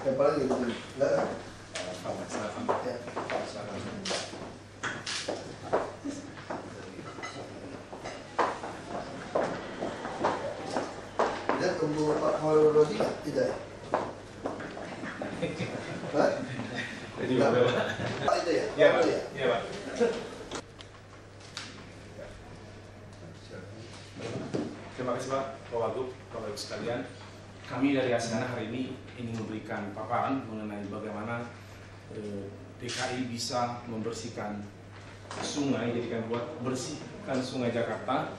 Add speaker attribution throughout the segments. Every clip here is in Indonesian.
Speaker 1: Yang paling gitu, enggak? Ya. Dan tunggu Pak Khairul Rozi tidak? Hah?
Speaker 2: Jadi
Speaker 1: Pak itu ya?
Speaker 2: Iya, Pak.
Speaker 1: Ya?
Speaker 2: Iya, Pak. Terima kasih Pak Wagub, Bapak Ibu sekalian. Kami dari Asiana hari ini ingin memberikan paparan mengenai bagaimana DKI bisa membersihkan sungai, jadi kami buat bersihkan sungai Jakarta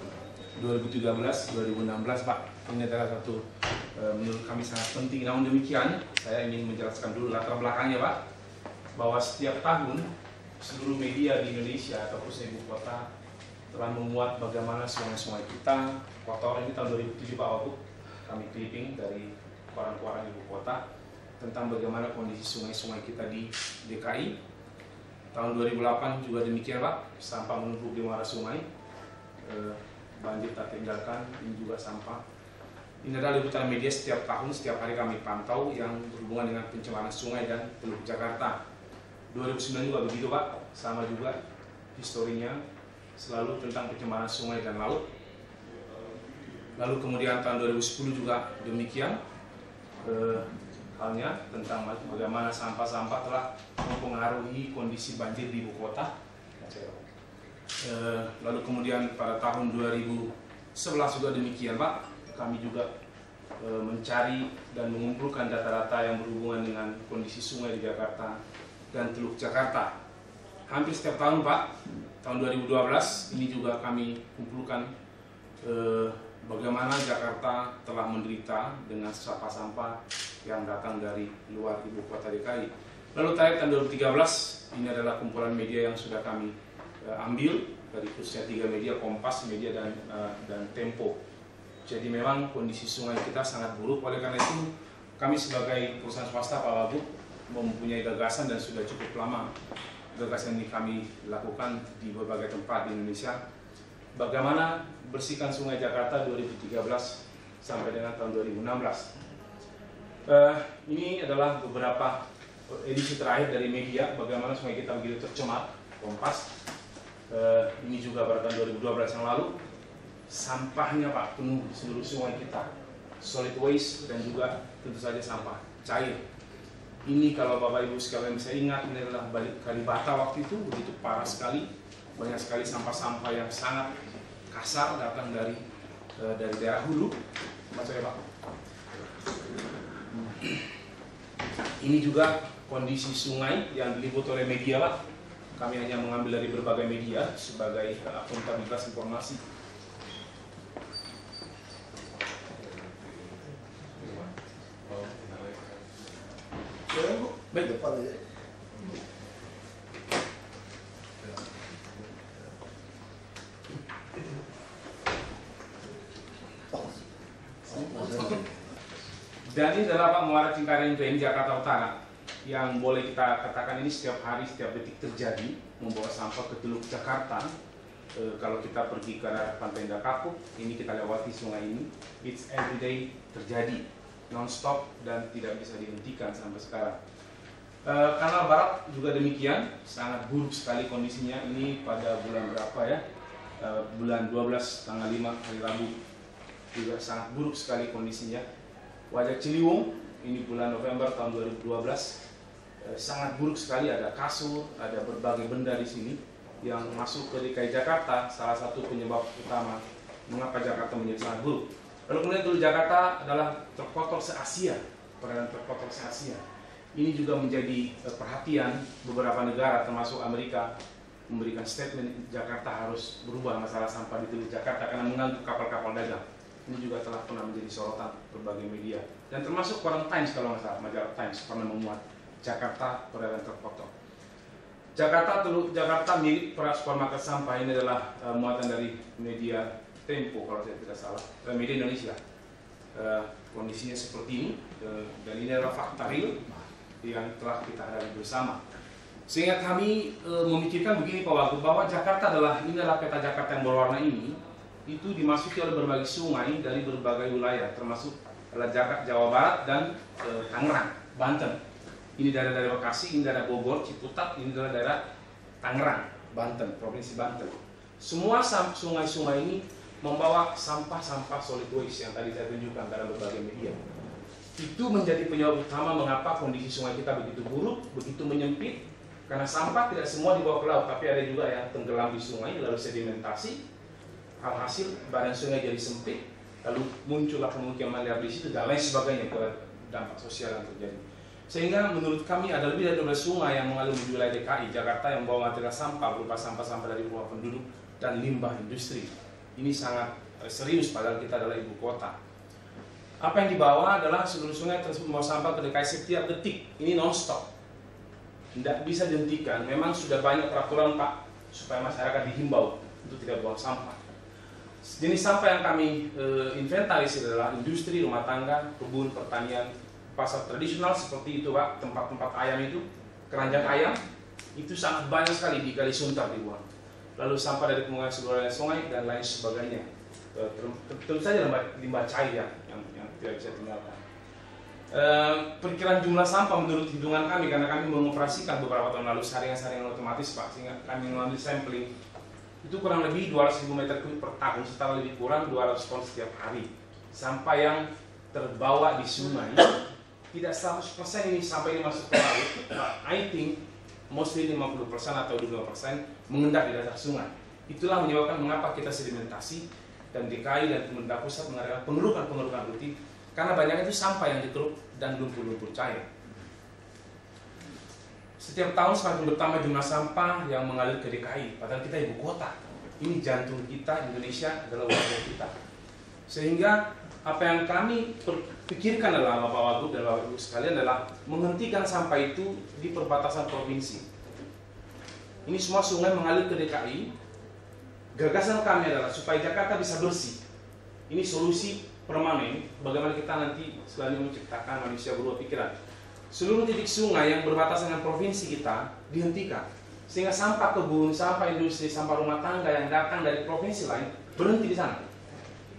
Speaker 2: 2013-2016 Pak. Ini adalah satu menurut kami sangat penting. Namun demikian, saya ingin menjelaskan dulu latar belakangnya Pak, bahwa setiap tahun seluruh media di Indonesia atau khususnya ibu kota telah memuat bagaimana sungai-sungai kita kotor. Ini tahun 2007 Pak Wagub, kami clipping dari koran-koran ibu kota tentang bagaimana kondisi sungai-sungai kita di DKI. Tahun 2008 juga demikian Pak, sampah menumpuk di muara sungai, banjir tak tinggalkan, ini juga sampah. Ini adalah liputan media setiap tahun, setiap hari kami pantau yang berhubungan dengan pencemaran sungai dan Teluk Jakarta. 2009 juga begitu Pak, sama juga historinya, selalu tentang pencemaran sungai dan laut. Lalu kemudian tahun 2010 juga demikian, halnya tentang bagaimana sampah-sampah telah mempengaruhi kondisi banjir di ibu kota. Lalu kemudian pada tahun 2011 juga demikian Pak, kami juga mencari dan mengumpulkan data-data yang berhubungan dengan kondisi sungai di Jakarta dan Teluk Jakarta. Hampir setiap tahun Pak, tahun 2012 ini juga kami kumpulkan bagaimana Jakarta telah menderita dengan sampah-sampah yang datang dari luar ibu kota DKI. Lalu terakhir tahun 2013, ini adalah kumpulan media yang sudah kami ambil dari khususnya 3 media, Kompas, Media dan Tempo. Jadi memang kondisi sungai kita sangat buruk. Oleh karena itu kami sebagai perusahaan swasta Pak Wagub mempunyai gagasan dan sudah cukup lama gagasan ini kami lakukan di berbagai tempat di Indonesia. Bagaimana bersihkan sungai Jakarta 2013 sampai dengan tahun 2016. Ini adalah beberapa edisi terakhir dari media bagaimana sungai kita begitu tercemar. Kompas. Ini juga pada tahun 2012 yang lalu. Sampahnya Pak penuh di seluruh sungai kita, solid waste dan juga tentu saja sampah cair. Ini kalau Bapak Ibu sekalian bisa ingat, ini adalah Kalibata waktu itu begitu parah sekali, banyak sekali sampah-sampah yang sangat kasar datang dari daerah hulu. Mas saya Pak. Ini juga kondisi sungai yang diliput oleh media Pak. Kami hanya mengambil dari berbagai media sebagai akuntabilitas informasi. Baik,
Speaker 1: Depan aja.
Speaker 2: Dan ini adalah Pak Muara Cengkareng Drain Jakarta Utara yang boleh kita katakan ini setiap hari, setiap detik terjadi, membawa sampah ke Teluk Jakarta. Kalau kita pergi ke arah Pantai Indah Kapuk, ini kita lewati sungai ini, it's everyday terjadi, non-stop dan tidak bisa dihentikan sampai sekarang. Kanal Barat juga demikian, sangat buruk sekali kondisinya. Ini pada bulan berapa ya? Bulan 12 tanggal 5 hari Rabu juga sangat buruk sekali kondisinya. Wajah Ciliwung ini bulan November tahun 2012 sangat buruk sekali, ada kasur, ada berbagai benda di sini yang masuk ke DKI Jakarta, salah satu penyebab utama mengapa Jakarta menjadi sangat buruk. Lalu kemudian Teluk Jakarta adalah terkotor se-Asia, perairan terkotor se-Asia. Ini juga menjadi perhatian beberapa negara termasuk Amerika memberikan statement Jakarta harus berubah masalah sampah di Teluk Jakarta karena mengganggu kapal-kapal dagang. Ini juga telah pernah menjadi sorotan berbagai media dan termasuk koran Times kalau nggak salah, majalah Times pernah memuat Jakarta perairan terkotor. Teluk Jakarta milik para supermarket sampah. Ini adalah muatan dari media Tempo kalau saya tidak salah, media Indonesia. Kondisinya seperti ini dan ini adalah fakta real yang telah kita hadapi bersama. Sehingga kami memikirkan begini Pak Wagub, bahwa Jakarta inilah peta Jakarta yang berwarna ini, itu dimasuki oleh berbagai sungai dari berbagai wilayah, termasuk adalah Jawa Barat dan Tangerang. Banten. Ini daerah-daerah Bekasi, ini daerah Bogor, Ciputat, ini daerah Tangerang, Banten, Provinsi Banten. Semua sungai-sungai ini membawa sampah-sampah solid waste yang tadi saya tunjukkan dalam berbagai media. Itu menjadi penyebab utama mengapa kondisi sungai kita begitu buruk, begitu menyempit. Karena sampah tidak semua dibawa ke laut, tapi ada juga yang tenggelam di sungai, lalu sedimentasi. Alhasil badan sungai jadi sempit, lalu muncullah pemukiman liar di situ dan lain sebagainya, dampak sosial yang terjadi. Sehingga menurut kami ada lebih dari 12 sungai yang mengalir menuju wilayah DKI Jakarta yang membawa material sampah berupa sampah-sampah dari rumah penduduk dan limbah industri. Ini sangat serius padahal kita adalah ibu kota. Apa yang dibawa adalah seluruh sungai tersebut membawa sampah ke DKI setiap detik. Ini non-stop. Tidak bisa dihentikan. Memang sudah banyak peraturan Pak supaya masyarakat dihimbau untuk tidak buang sampah. Jenis sampah yang kami inventarisir adalah industri, rumah tangga, kebun, pertanian, pasar tradisional seperti itu Pak, tempat-tempat ayam itu, keranjang ayam, itu sangat banyak sekali di Kali Suntar dibuang. Lalu sampah dari pembuangan seluruh sungai dan lain sebagainya. Tentu saja limbah cair yang tidak bisa tinggalkan. Perkiraan jumlah sampah menurut hitungan kami, karena kami mengoperasikan beberapa tahun lalu saringan-saringan otomatis Pak, sehingga kami mengambil sampling, itu kurang lebih 200.000 meter kubik per tahun, setara lebih kurang 200 ton setiap hari. Sampah yang terbawa di sungai, tidak 100% ini sampai ini masuk ke laut, I think mostly 50% atau 25% mengendap di dasar sungai. Itulah menyebabkan mengapa kita sedimentasi dan DKI dan pemerintah pusat mengadakan pengerukan rutin karena banyak itu sampah yang dikeruk dan lumpur-lumpur cair. Setiap tahun semakin bertambah jumlah sampah yang mengalir ke DKI, padahal kita ibu kota. Ini jantung kita, Indonesia adalah wajah kita. Sehingga apa yang kami pikirkan adalah Bapak Wagub dan Bapak Ibu sekalian adalah menghentikan sampah itu di perbatasan provinsi. Ini semua sungai mengalir ke DKI. Gagasan kami adalah supaya Jakarta bisa bersih. Ini solusi permanen. Bagaimana kita nanti selalu menciptakan manusia berubah pikiran. Seluruh titik sungai yang berbatasan dengan provinsi kita dihentikan. Sehingga sampah kebun, sampah industri, sampah rumah tangga yang datang dari provinsi lain berhenti di sana.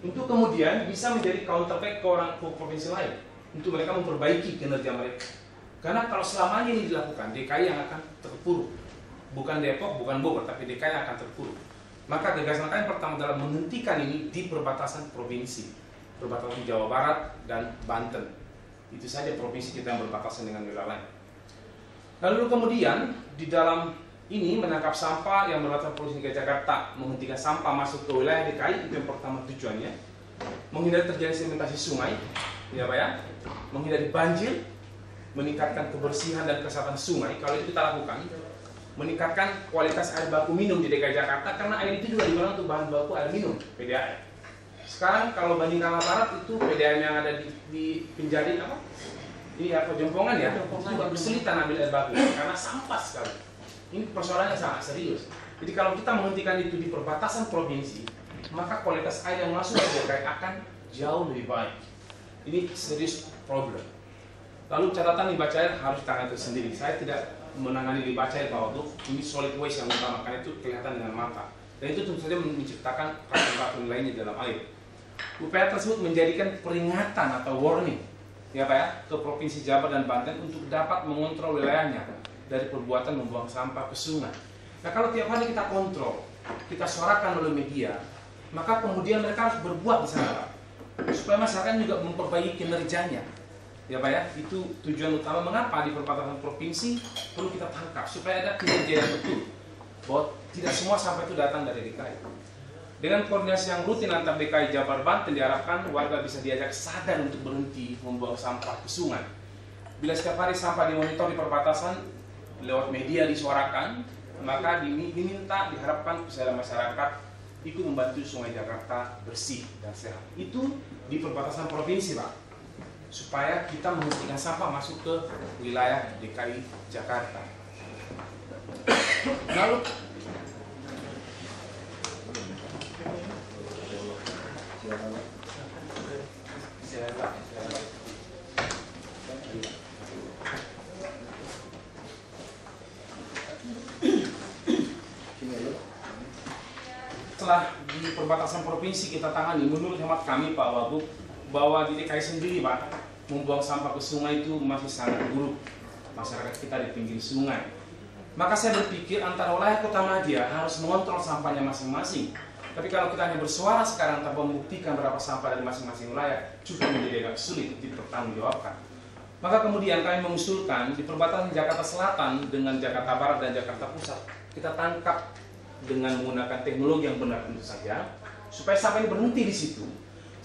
Speaker 2: Untuk kemudian bisa menjadi counterpart ke orang provinsi lain untuk mereka memperbaiki kinerja mereka. Karena kalau selamanya ini dilakukan, DKI yang akan terpuruk, bukan Depok, bukan Bogor, tapi DKI yang akan terpuruk. Maka gagasan kami pertama adalah menghentikan ini di perbatasan provinsi, perbatasan Jawa Barat dan Banten. Itu saja provinsi kita yang berbatasan dengan wilayah lain. Lalu kemudian di dalam ini menangkap sampah yang berbatasan Provinsi DKI Jakarta, menghentikan sampah masuk ke wilayah DKI, itu yang pertama tujuannya. Menghindari terjadi sedimentasi sungai, ya Pak ya, menghindari banjir, meningkatkan kebersihan dan kesehatan sungai. Kalau itu kita lakukan, meningkatkan kualitas air baku minum di DKI Jakarta, karena air itu juga digunakan untuk bahan baku air minum, PDAM. Sekarang kalau bandingkan Barat itu PDAM yang ada di Penjarin apa? Ini apa Jompongan ya? Itu kesulitan ambil air baku karena sampah sekali. Ini persoalannya sangat serius. Jadi kalau kita menghentikan itu di perbatasan provinsi, maka kualitas air yang masuk ke DKI akan jauh lebih baik. Ini serius problem. Lalu catatan limbah cair harus ditangani tersendiri. Saya tidak menangani limbah cair Pak Wagub. Ini solid waste yang utama, karena itu kelihatan dengan mata. Dan itu tentu saja menciptakan racun-racun lainnya dalam air. Upaya tersebut menjadikan peringatan atau warning, ya Pak ya, ke Provinsi Jabar dan Banten untuk dapat mengontrol wilayahnya dari perbuatan membuang sampah ke sungai. Nah kalau tiap hari kita kontrol, kita suarakan oleh media, maka kemudian mereka harus berbuat di sana, supaya masyarakat juga memperbaiki kinerjanya. Ya Pak ya, itu tujuan utama mengapa di perbatasan provinsi perlu kita tangkap, supaya ada kinerja yang betul, bahwa tidak semua sampah itu datang dari DKI. Dengan koordinasi yang rutin antar DKI Jabar Banten, diharapkan warga bisa diajak sadar untuk berhenti membuang sampah ke sungai. Bila setiap hari sampah dimonitor di perbatasan, lewat media disuarakan, maka diminta, diharapkan kesadaran masyarakat ikut membantu sungai Jakarta bersih dan sehat. Itu di perbatasan provinsi Pak, supaya kita menghentikan sampah masuk ke wilayah DKI Jakarta. Lalu setelah di perbatasan provinsi kita tangani, menurut hemat kami Pak Wagub, bahwa di DKI sendiri Pak, membuang sampah ke sungai itu masih sangat buruk masyarakat kita di pinggir sungai. Maka saya berpikir antara wilayah Kota Madia harus mengontrol sampahnya masing-masing. Tapi kalau kita hanya bersuara sekarang tanpa membuktikan berapa sampah dari masing-masing wilayah, juga menjadi agak sulit dipertanggungjawabkan. Maka kemudian kami mengusulkan di perbatasan Jakarta Selatan dengan Jakarta Barat dan Jakarta Pusat, kita tangkap dengan menggunakan teknologi yang benar tentu saja, supaya sampah ini berhenti di situ,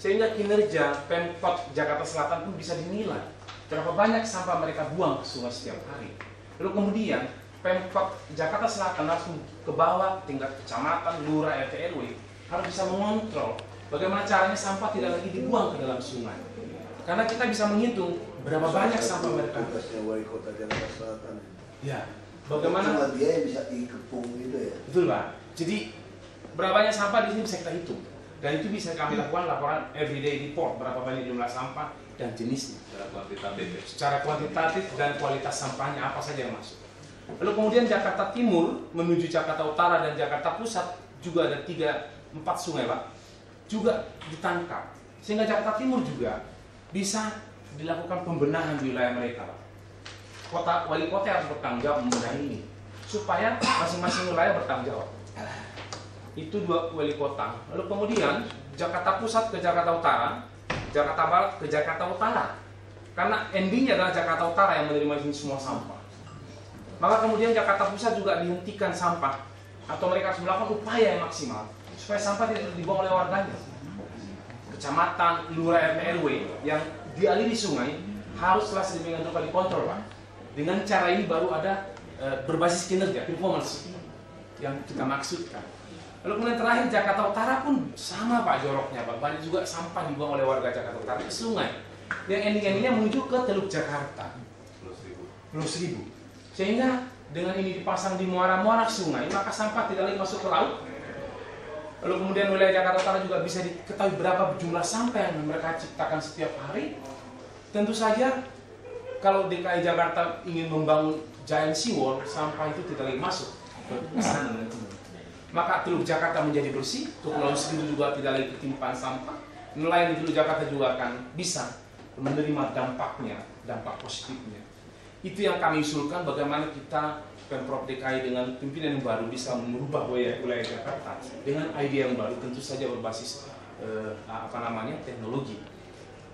Speaker 2: sehingga kinerja Pemkot Jakarta Selatan pun bisa dinilai berapa banyak sampah mereka buang ke sungai setiap hari. Lalu kemudian Pemkot Jakarta Selatan harus ke bawah tingkat kecamatan, lurah, RT RW harus bisa mengontrol bagaimana caranya sampah tidak lagi dibuang ke dalam sungai. Karena kita bisa menghitung berapa banyak sampah mereka.
Speaker 3: Tugasnya wali kota Jakarta Selatan.
Speaker 2: Ya, bagaimana?
Speaker 3: Cuma dia yang bisa dikepung gitu ya.
Speaker 2: Betul Pak. Jadi berapa banyak sampah di sini bisa kita hitung. Dan itu bisa kami lakukan laporan everyday report berapa banyak jumlah sampah dan jenisnya. Secara kuantitatif dan kualitas sampahnya apa saja yang masuk. Lalu kemudian Jakarta Timur menuju Jakarta Utara dan Jakarta Pusat juga ada 3-4 sungai Pak, juga ditangkap. Sehingga Jakarta Timur juga bisa dilakukan pembenahan di wilayah mereka Pak. Wali kota harus bertanggung jawab membenahi ini supaya masing-masing wilayah bertanggung jawab. Itu dua wali kota. Lalu kemudian Jakarta Pusat ke Jakarta Utara, Jakarta Barat ke Jakarta Utara. Karena endingnya adalah Jakarta Utara yang menerima ini semua sampah. Maka kemudian Jakarta Pusat juga dihentikan sampah atau mereka harus melakukan upaya yang maksimal supaya sampah tidak dibuang oleh warganya. Kecamatan, lurah, RT RW yang dialiri sungai haruslah sedemikian rupa dikontrol Pak. Dengan cara ini baru ada berbasis kinerja, performance yang kita maksudkan. Lalu kemudian terakhir Jakarta Utara pun sama Pak joroknya Pak. Banyak juga sampah dibuang oleh warga Jakarta Utara ke sungai. Yang ending-endingnya menuju ke Teluk Jakarta. Pulau Seribu. Sehingga dengan ini dipasang di muara-muara sungai, maka sampah tidak lagi masuk ke laut. Lalu kemudian wilayah Jakarta Utara juga bisa diketahui berapa jumlah sampah yang mereka ciptakan setiap hari. Tentu saja kalau DKI Jakarta ingin membangun giant seawall, sampah itu tidak lagi masuk ke sana nanti. Maka Teluk Jakarta menjadi bersih, Kepulauan Seribu juga tidak lagi ketimpaan sampah. Nelayan di Teluk Jakarta juga akan bisa menerima dampaknya, dampak positifnya. Itu yang kami usulkan bagaimana kita Pemprov DKI dengan pimpinan yang baru bisa merubah wilayah Jakarta dengan ide yang baru, tentu saja berbasis teknologi.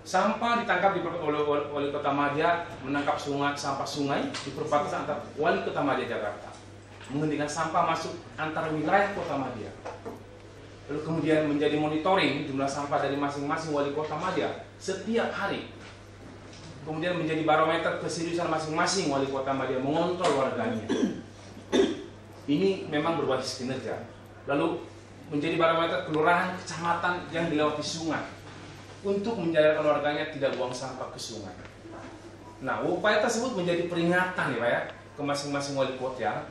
Speaker 2: Sampah ditangkap di oleh Wali Kota Madia, menangkap sampah sungai di perbatasan antara Wali Kota Madia Jakarta, menghentikan sampah masuk antara wilayah Kota Madia. Lalu kemudian menjadi monitoring jumlah sampah dari masing-masing Wali Kota Madia setiap hari. Kemudian menjadi barometer keseriusan masing-masing Wali Kota Madia mengontrol warganya. Ini memang berbasis kinerja. Lalu menjadi barometer kelurahan, kecamatan yang dilewati sungai untuk menjadarkan warganya tidak buang sampah ke sungai. Nah, upaya tersebut menjadi peringatan ya Pak ya, ke masing-masing wali kota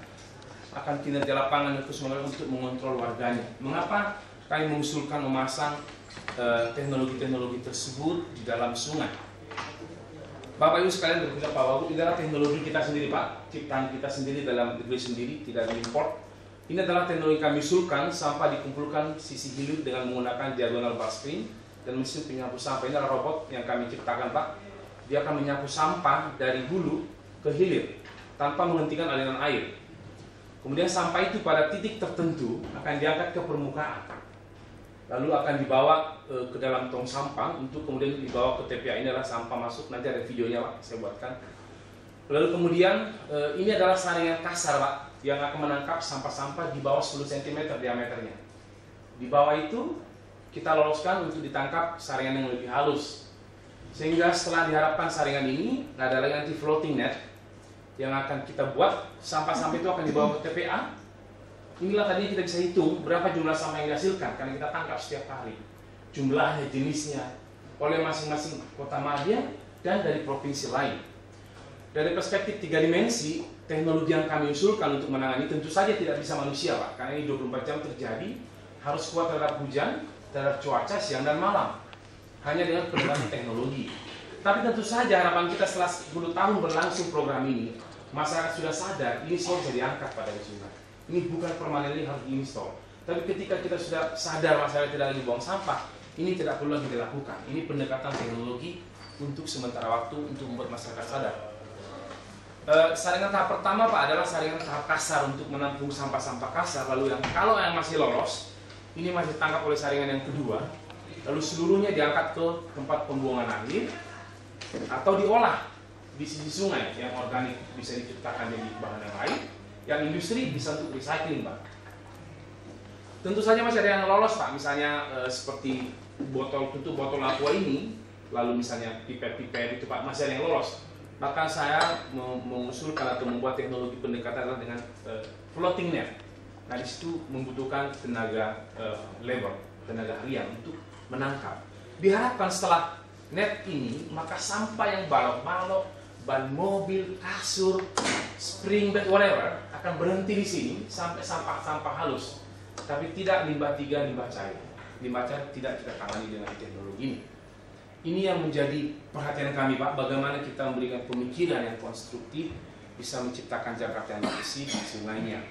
Speaker 2: akan kinerja lapangan dan kesungai untuk mengontrol warganya. Mengapa kami mengusulkan memasang teknologi-teknologi tersebut di dalam sungai? Bapak Ibu sekalian berpikir bahwa ini adalah teknologi kita sendiri Pak, ciptaan kita sendiri dalam negeri sendiri, tidak diimpor. Ini adalah teknologi kami usulkan, sampah dikumpulkan sisi hilir dengan menggunakan diagonal bar screen dan mesin penyapu sampah. Ini adalah robot yang kami ciptakan Pak. Dia akan menyapu sampah dari hulu ke hilir tanpa menghentikan aliran air. Kemudian sampah itu pada titik tertentu akan diangkat ke permukaan. Lalu akan dibawa ke dalam tong sampah untuk kemudian dibawa ke TPA. Ini adalah sampah masuk, nanti ada videonya Pak, saya buatkan. Lalu kemudian ini adalah saringan kasar Pak, yang akan menangkap sampah-sampah di bawah 10 cm diameternya. Di bawah itu kita loloskan untuk ditangkap saringan yang lebih halus. Sehingga setelah diharapkan saringan ini, ada lagi nanti floating net yang akan kita buat, sampah-sampah itu akan dibawa ke TPA. Inilah tadi kita bisa hitung berapa jumlah sampah yang dihasilkan karena kita tangkap setiap hari. Jumlahnya, jenisnya, oleh masing-masing kota Madia dan dari provinsi lain. Dari perspektif 3 dimensi, teknologi yang kami usulkan untuk menangani tentu saja tidak bisa manusia Pak, karena ini 24 jam terjadi, harus kuat terhadap hujan, terhadap cuaca siang dan malam. Hanya dengan penerapan teknologi. Tapi tentu saja harapan kita setelah 10 tahun berlangsung program ini, masyarakat sudah sadar ini semua bisa diangkat pada sungai. Ini bukan permanen harus diinstal. Tapi ketika kita sudah sadar masyarakat tidak lagi buang sampah, ini tidak perlu lagi dilakukan. Ini pendekatan teknologi untuk sementara waktu untuk membuat masyarakat sadar. Saringan tahap pertama Pak adalah saringan tahap kasar untuk menampung sampah-sampah kasar. Lalu kalau yang masih lolos, ini masih ditangkap oleh saringan yang kedua. Lalu seluruhnya diangkat ke tempat pembuangan akhir atau diolah di sisi sungai yang organik, bisa diciptakan jadi bahan yang lain. Yang industri bisa untuk recycling Pak. Tentu saja masih ada yang lolos Pak, misalnya seperti tutup botol aqua ini, lalu misalnya pipet-pipet itu Pak, masih ada yang lolos. Bahkan saya mengusulkan atau membuat teknologi pendekatan dengan floating net. Nah, di situ membutuhkan tenaga labor, tenaga harian untuk menangkap. Diharapkan setelah net ini, maka sampah yang balok-balok, ban mobil, kasur, spring bed, whatever, akan berhenti di sini sampai sampah-sampah halus. Tapi tidak limbah 3, limbah cair. Limbah cair tidak kita tangani dengan teknologi ini. Ini yang menjadi perhatian kami Pak, bagaimana kita memberikan pemikiran yang konstruktif, bisa menciptakan Jakarta yang bersih di sungainya.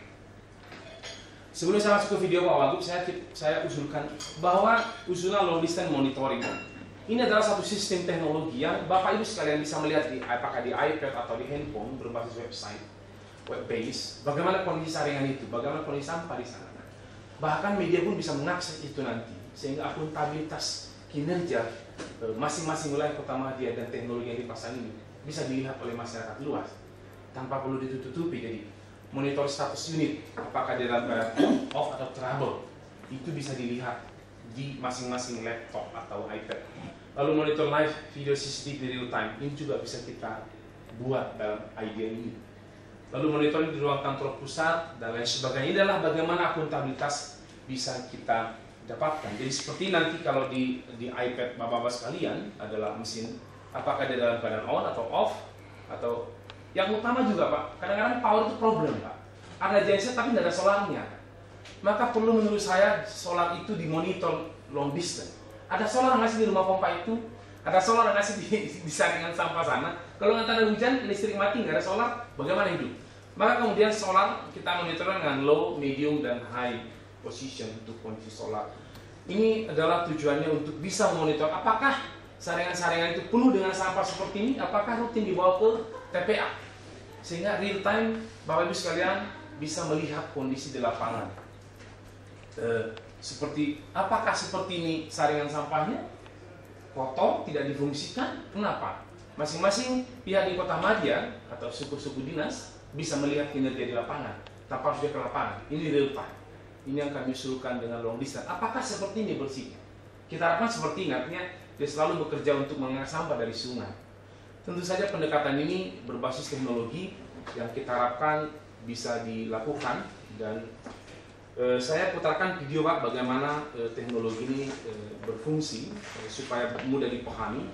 Speaker 2: Sebelum saya masuk ke video Pak Wagub, saya usulkan bahwa usulan long distance monitoring ini adalah satu sistem teknologi yang Bapak Ibu sekalian bisa melihat apakah di iPad atau di handphone berbasis website, web base, bagaimana kondisi saringan itu, bagaimana kondisi sampah di sana. Bahkan media pun bisa mengakses itu nanti, sehingga akuntabilitas kinerja masing-masing wilayah Kota Madia dan teknologi yang dipasang ini bisa dilihat oleh masyarakat luas tanpa perlu ditutupi. Jadi monitor status unit, apakah dalam keadaan off atau trouble, itu bisa dilihat di masing-masing laptop atau iPad. Lalu monitor live video CCTV real time, ini juga bisa kita buat dalam idea ini. Lalu monitoring di ruang kantor pusat dan lain sebagainya. Ini adalah bagaimana akuntabilitas bisa kita dapatkan. Jadi seperti nanti kalau di iPad Bapak-Bapak sekalian adalah mesin, apakah dia dalam keadaan on atau off, atau yang utama juga Pak, kadang-kadang power itu problem Pak. Ada genset tapi tidak ada solarnya. Maka perlu menurut saya solar itu dimonitor long distance. Ada solar nggak sih di rumah pompa itu? Ada solar nggak sih di saringan sampah sana? Kalau nggak ada hujan, listrik mati, nggak ada solar, bagaimana hidup? Maka kemudian solar kita monitor dengan low, medium, dan high position untuk kondisi solar. Ini adalah tujuannya untuk bisa memonitor apakah saringan-saringan itu penuh dengan sampah seperti ini, apakah rutin dibawa ke TPA, sehingga real time Bapak Ibu sekalian bisa melihat kondisi di lapangan. Seperti apakah seperti ini saringan sampahnya kotor, tidak difungsikan, kenapa? Masing-masing pihak di Kota Madia atau suku-suku dinas bisa melihat kinerja di lapangan tanpa harus dia ke lapangan. Ini real time. Ini yang kami usulkan dengan long distance. Apakah seperti ini bersihnya? Kita harapkan seperti ini, artinya dia selalu bekerja untuk mengangkat sampah dari sungai. Tentu saja pendekatan ini berbasis teknologi yang kita harapkan bisa dilakukan, dan saya putarkan video Pak bagaimana teknologi ini berfungsi supaya mudah dipahami.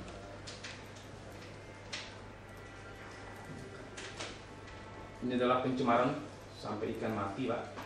Speaker 2: Ini adalah pencemaran sampai ikan mati Pak.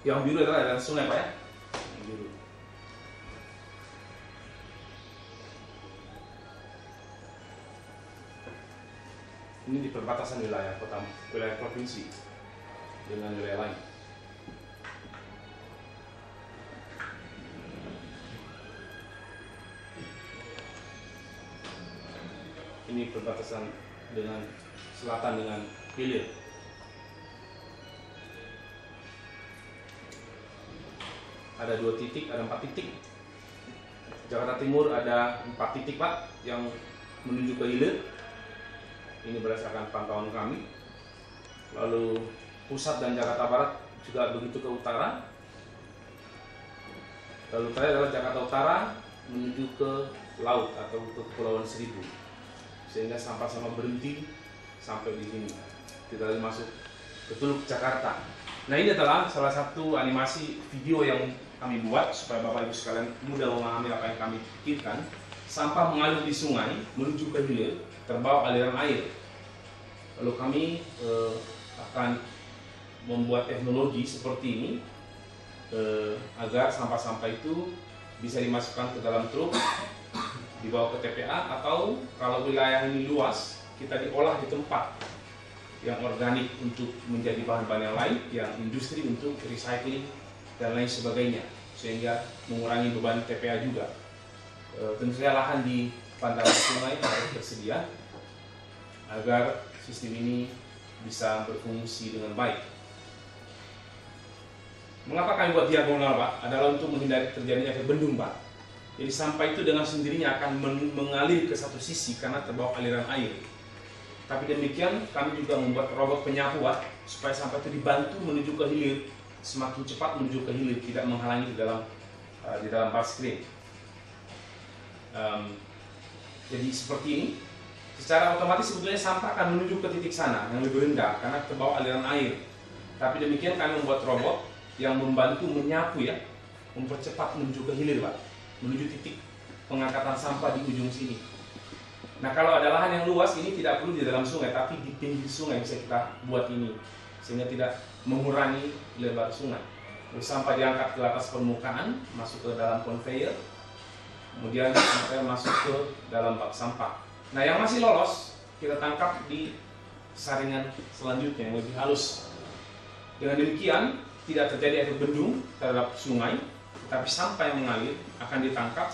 Speaker 2: Yang biru adalah aliran sungai Pak ya. Yang biru. Ini di perbatasan wilayah kota, wilayah provinsi dengan wilayah lain. Ini perbatasan dengan selatan dengan hilir. Ada 2 titik, ada 4 titik. Jakarta Timur ada 4 titik Pak yang menuju ke hilir. Ini berdasarkan pantauan kami. Lalu Pusat dan Jakarta Barat juga begitu ke utara. Lalu terakhir adalah Jakarta Utara menuju ke laut atau ke Kepulauan Seribu, sehingga sama-sama berhenti sampai di sini. Kita masuk ke Teluk Jakarta. Nah, ini adalah salah satu animasi video yang kami buat supaya Bapak Ibu sekalian mudah memahami apa yang kami pikirkan. Sampah mengalir di sungai menuju ke hilir, terbawa aliran air. Lalu kami akan membuat teknologi seperti ini agar sampah-sampah itu bisa dimasukkan ke dalam truk, dibawa ke TPA, atau kalau wilayah ini luas, kita diolah di tempat yang organik untuk menjadi bahan-bahan yang lain, yang industri untuk recycling dan lain sebagainya, sehingga mengurangi beban TPA juga. Tentu saja lahan di bantaran sungai harus tersedia agar sistem ini bisa berfungsi dengan baik. Mengapa kami buat diagonal, Pak? Adalah untuk menghindari terjadinya efek bendung, Pak. Jadi sampah itu dengan sendirinya akan mengalir ke satu sisi karena terbawa aliran air. Tapi demikian kami juga membuat robot penyapu, Pak, supaya sampah itu dibantu menuju ke hilir, semakin cepat menuju ke hilir, tidak menghalangi di dalam bar screen. Jadi seperti ini, secara otomatis sebetulnya sampah akan menuju ke titik sana yang lebih rendah karena terbawa aliran air. Tapi demikian kami membuat robot yang membantu menyapu, ya, mempercepat menuju ke hilir, Pak, menuju titik pengangkatan sampah di ujung sini. Nah, kalau ada lahan yang luas, ini tidak perlu di dalam sungai, tapi di pinggir sungai bisa kita buat ini, sehingga tidak mengurangi lebar sungai. Terus sampah diangkat ke atas permukaan, masuk ke dalam conveyor, kemudian sampai masuk ke dalam bak sampah. Nah, yang masih lolos kita tangkap di saringan selanjutnya yang lebih halus. Dengan demikian tidak terjadi efek bendung terhadap sungai, tetapi sampah yang mengalir akan ditangkap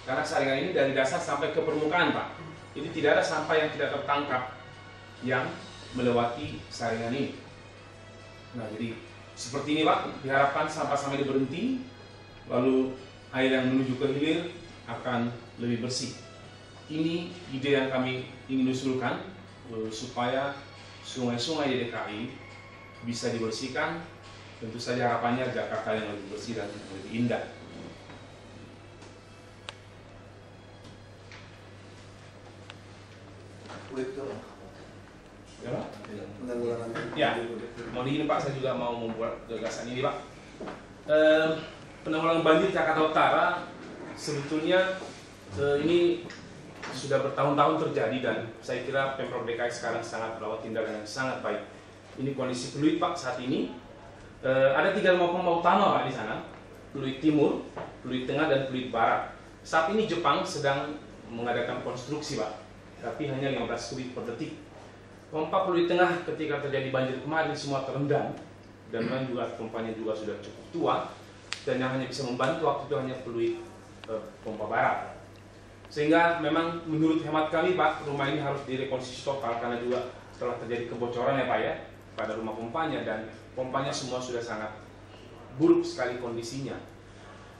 Speaker 2: karena saringan ini dari dasar sampai ke permukaan, Pak. Jadi tidak ada sampah yang tidak tertangkap yang melewati saringan ini. Nah, jadi seperti ini, Pak, diharapkan sampah sampai berhenti, lalu air yang menuju ke hilir akan lebih bersih. Ini ide yang kami ingin usulkan supaya sungai-sungai di DKI bisa dibersihkan. Tentu saja harapannya Jakarta yang lebih bersih dan lebih indah. Ya, mau digini, Pak, saya juga mau membuat gagasan ini, Pak. Penanggulangan banjir Jakarta Utara sebetulnya ini sudah bertahun-tahun terjadi dan saya kira Pemprov DKI sekarang sangat melakukan tindakan yang sangat baik. Ini kondisi fluid, Pak, saat ini. Ada 3 pompa utama, Pak, di sana. Fluid timur, fluid tengah, dan fluid barat. Saat ini Jepang sedang mengadakan konstruksi, Pak, tapi hanya 15 kubik per detik. Pompa fluid tengah ketika terjadi banjir kemarin semua terendam, dan memang juga pompanya juga sudah cukup tua, dan yang hanya bisa membantu waktu itu hanya fluid pompa barat. Sehingga memang menurut hemat kami, Pak, rumah ini harus direkonstruksi total karena juga setelah terjadi kebocoran, ya, Pak, ya, pada rumah pompanya, dan pompanya semua sudah sangat buruk sekali kondisinya.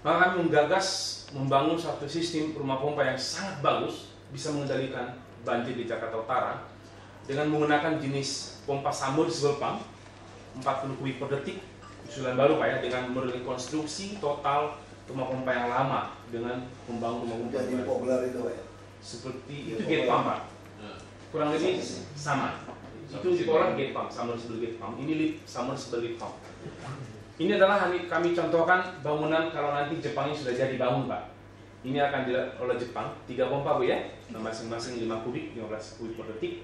Speaker 2: Maka kami menggagas membangun satu sistem rumah pompa yang sangat bagus, bisa mengendalikan banjir di Jakarta Utara dengan menggunakan jenis pompa submersible pump 40 kubik per detik, usulan baru, Pak, ya, dengan merekonstruksi total rumah pompa yang lama dengan membangun rumah pompa
Speaker 3: Jadi populer itu, Pak, ya?
Speaker 2: seperti itu gate pump, Pak, kurang lebih sama. Itu orang gate pump, submersible gate pump. Ini lift submersible lift pump. Ini adalah kami contohkan bangunan kalau nanti Jepang ini sudah jadi bangun, Pak. Ini akan dilakukan oleh Jepang, 3 pompa, Bu, ya, masing-masing 5 kubik, 15 kubik per detik.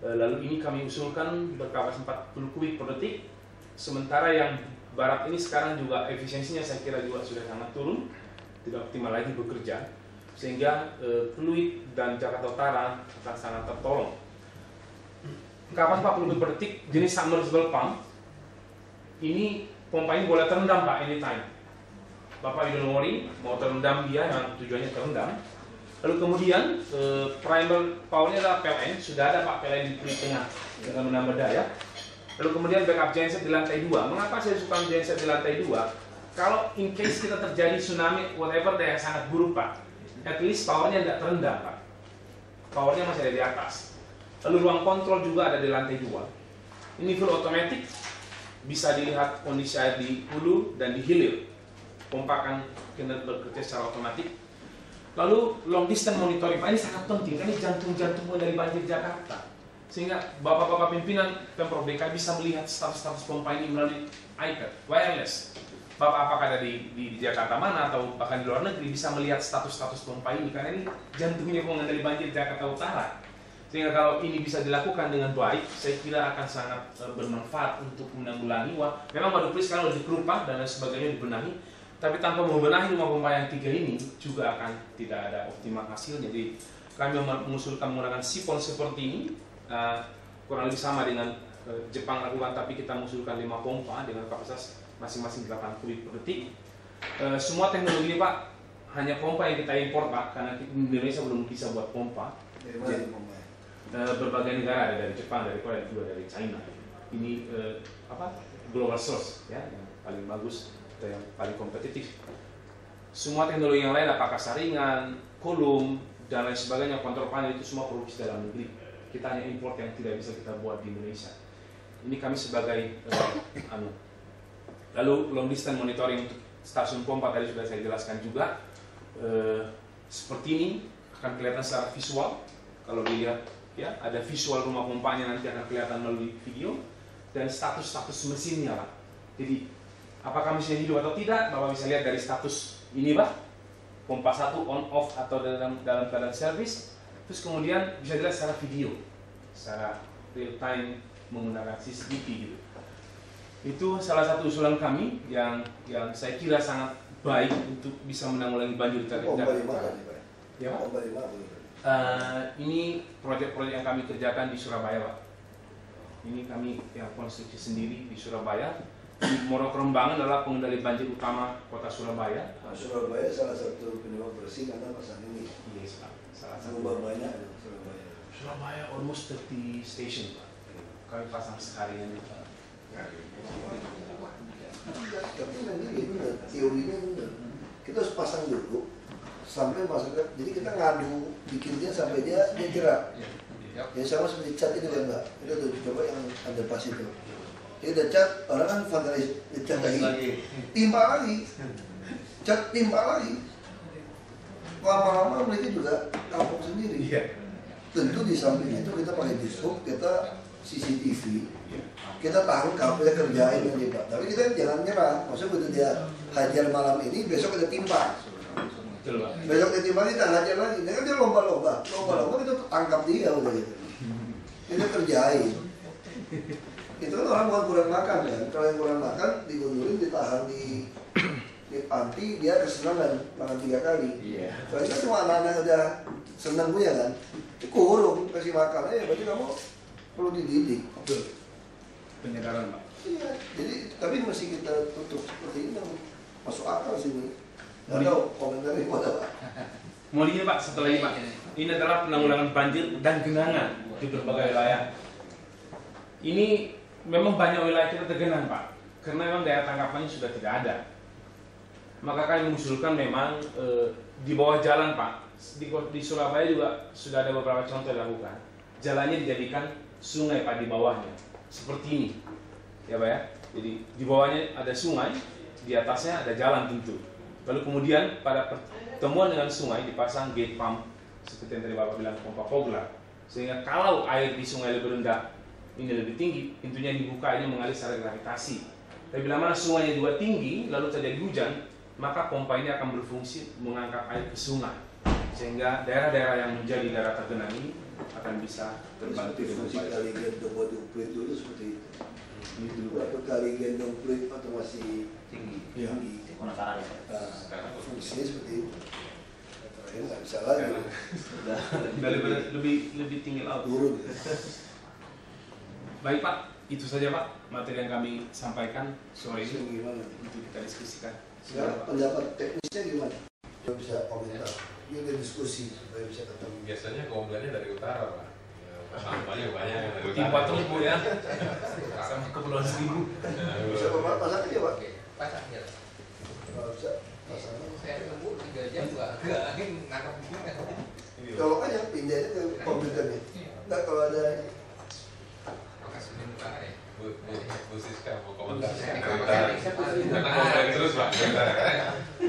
Speaker 2: Lalu ini kami usulkan berkapasitas 40 kubik per detik. Sementara yang barat ini sekarang juga efisiensinya saya kira juga sudah sangat turun, tidak optimal lagi bekerja, sehingga fluid dan Jakarta Utara akan sangat tertolong. Kapasitas 40 kubik per detik jenis submersible pump. Ini pompa ini boleh terendam, Pak, anytime. Bapak don't worry, mau terendam dia, yang tujuannya terendam. Lalu kemudian primer powernya adalah PLN, sudah ada, Pak, PLN di fluid tengah dengan menambah daya. Lalu kemudian backup genset di lantai 2. Mengapa saya suka genset di lantai 2? Kalau in case kita terjadi tsunami, whatever, yang sangat buruk, Pak, at least powernya tidak terendam, Pak. Powernya masih ada di atas. Lalu ruang kontrol juga ada di lantai 2. Ini full automatic, bisa dilihat kondisi air di hulu dan di hilir. Pompa akan kena bekerja secara otomatis. Lalu long distance monitoring, Pak, ini sangat penting, karena ini jantung-jantung dari banjir Jakarta. Sehingga Bapak-Bapak pimpinan Pemprov DKI bisa melihat status-status pompa ini melalui iPad, wireless. Bapak apakah ada di Jakarta mana atau bahkan di luar negeri bisa melihat status-status pompa ini, karena ini jantungnya pengendali banjir Jakarta Utara. Sehingga kalau ini bisa dilakukan dengan baik, saya kira akan sangat bermanfaat untuk menanggulangi. Memang Waduk Pluit sekarang sudah dikerupak dan lain sebagainya dibenahi, tapi tanpa membenahi rumah pompa yang 3 ini juga akan tidak ada optimal hasil. Jadi kami mengusulkan menggunakan sipon seperti ini, kurang lebih sama dengan Jepang lakukan, tapi kita mengusulkan 5 pompa dengan kapasitas masing-masing 8 kubik per detik. Semua teknologi ini, Pak, hanya pompa yang kita impor, Pak, karena Indonesia belum bisa buat pompa. Jadi, berbagai negara ada dari Jepang, dari Korea, juga dari China. Ini global source ya, yang paling bagus atau yang paling kompetitif. Semua teknologi yang lain, apakah saringan, kolom dan lain sebagainya, kontrol panel, itu semua produksi dalam negeri. Kita hanya import yang tidak bisa kita buat di Indonesia. Ini kami sebagai Lalu long distance monitoring untuk stasiun pompa tadi sudah saya jelaskan juga. Seperti ini akan kelihatan secara visual. Kalau dilihat ya, ada visual rumah pompanya, nanti akan kelihatan melalui video dan status-status mesinnya, Pak. Jadi apakah mesinnya hidup atau tidak, Bapak bisa lihat dari status ini, Pak. Pompa 1 on off atau dalam keadaan servis. Terus kemudian bisa dilihat secara video, secara real time menggunakan CCTV gitu. Itu salah satu usulan kami yang saya kira sangat baik untuk bisa menanggulangi banjir di Jakarta. Ya, Pak? Ini proyek-proyek yang kami kerjakan di Surabaya, Pak. Ini kami yang konstruksi sendiri di Surabaya. Di Morokrombangan adalah pengendali banjir utama kota Surabaya.
Speaker 3: Nah, Surabaya salah satu penyebab bersih karena pasang ini.
Speaker 2: Yes, Pak. Salah satu.
Speaker 3: Banyak Surabaya.
Speaker 2: Surabaya almost 30 station, Pak. Kami pasang sekalian, Pak.
Speaker 3: Tapi nanti benar, teorinya benar. Kita harus pasang dulu sampai masyarakat. Jadi kita ngadu bikinnya sampai dia jerak. Ya sama seperti cat itu kan, Mbak. Kita tuh coba yang ada pas itu. Dia udah cat, orang kan fanatis cat lagi, timpa lagi, cat timpa lagi. Lama-lama mereka juga kampung sendiri. Tentu di samping itu kita pakai dishub, kita CCTV, kita tahu kapan kita kerjain aja, Pak. Tapi kita jangan nyerah. Maksudnya begitu dia hajar malam ini, besok kita timpa. Besok dia timpa, kita hajar lagi. Dia kan dia lomba-lomba kita tangkap dia udah gitu. Kita kerjain. Itu kan orang bukan kurang makan kan. Kalau yang kurang makan digundurin, ditahan di panti, dia kesenangan makan 3 kali. Kalau itu cuma anak-anak udah senang punya kan, dikurung kasih makan. Berarti kamu perlu dididik.
Speaker 2: Betul. Penyegaran, Pak.
Speaker 3: Iya. Jadi tapi masih kita tutup seperti ini, masuk akal sini. Nggak tahu komentarnya gimana, Pak.
Speaker 2: Mau ini, Pak, setelah ini, Pak. Ini adalah penanggulangan banjir dan genangan di berbagai wilayah. Ini memang banyak wilayah kita tergenang, Pak, karena memang daya tangkapannya sudah tidak ada. Maka kami mengusulkan memang di bawah jalan, Pak, di Surabaya juga sudah ada beberapa contoh dilakukan. Jalannya dijadikan sungai, Pak, di bawahnya, seperti ini, ya, Pak ya. Jadi di bawahnya ada sungai, di atasnya ada jalan tentu. Lalu kemudian pada pertemuan dengan sungai dipasang gate pump seperti yang tadi Bapak bilang, pompa Vogler, sehingga kalau air di sungai lebih rendah, ini lebih tinggi, pintunya dibuka, ini mengalir secara gravitasi. Tapi bila mana sungainya juga tinggi, lalu terjadi hujan, maka pompa ini akan berfungsi mengangkat air ke sungai, sehingga daerah-daerah yang menjadi daerah tergenang ini akan bisa terbantu dengan
Speaker 3: fungsi
Speaker 2: baik.
Speaker 3: kali gendong Waduk Pluit dulu seperti itu. Waktu kali gendong Pluit atau masih tinggi,
Speaker 4: Penakaran
Speaker 3: fungsinya seperti itu. Ya nggak bisa lagi.
Speaker 2: Udah lebih tinggi laut.
Speaker 3: Turun.
Speaker 2: Baik, Pak, itu saja, Pak, materi yang kami sampaikan sore ini
Speaker 3: Gimana?
Speaker 2: untuk kita diskusikan.
Speaker 3: Sekarang pendapat teknisnya gimana? Kita bisa komentar. Ini ada diskusi supaya bisa ketemu.
Speaker 5: Biasanya komplainnya dari utara, Pak. Sampahnya banyak yang dari utara.
Speaker 2: Timpa terus, Bu, ya. Sama Kepulauan Seribu.
Speaker 3: Bisa Bapak pasang aja, Pak.
Speaker 4: pasang ya.
Speaker 3: Kalau bisa pasang.
Speaker 4: Saya tunggu 3 jam juga agak nangkap juga.
Speaker 3: Kalau aja pindahin ke komputernya. Enggak kalau ada
Speaker 4: Makasih utara ya.
Speaker 5: Bu Siska mau komentar.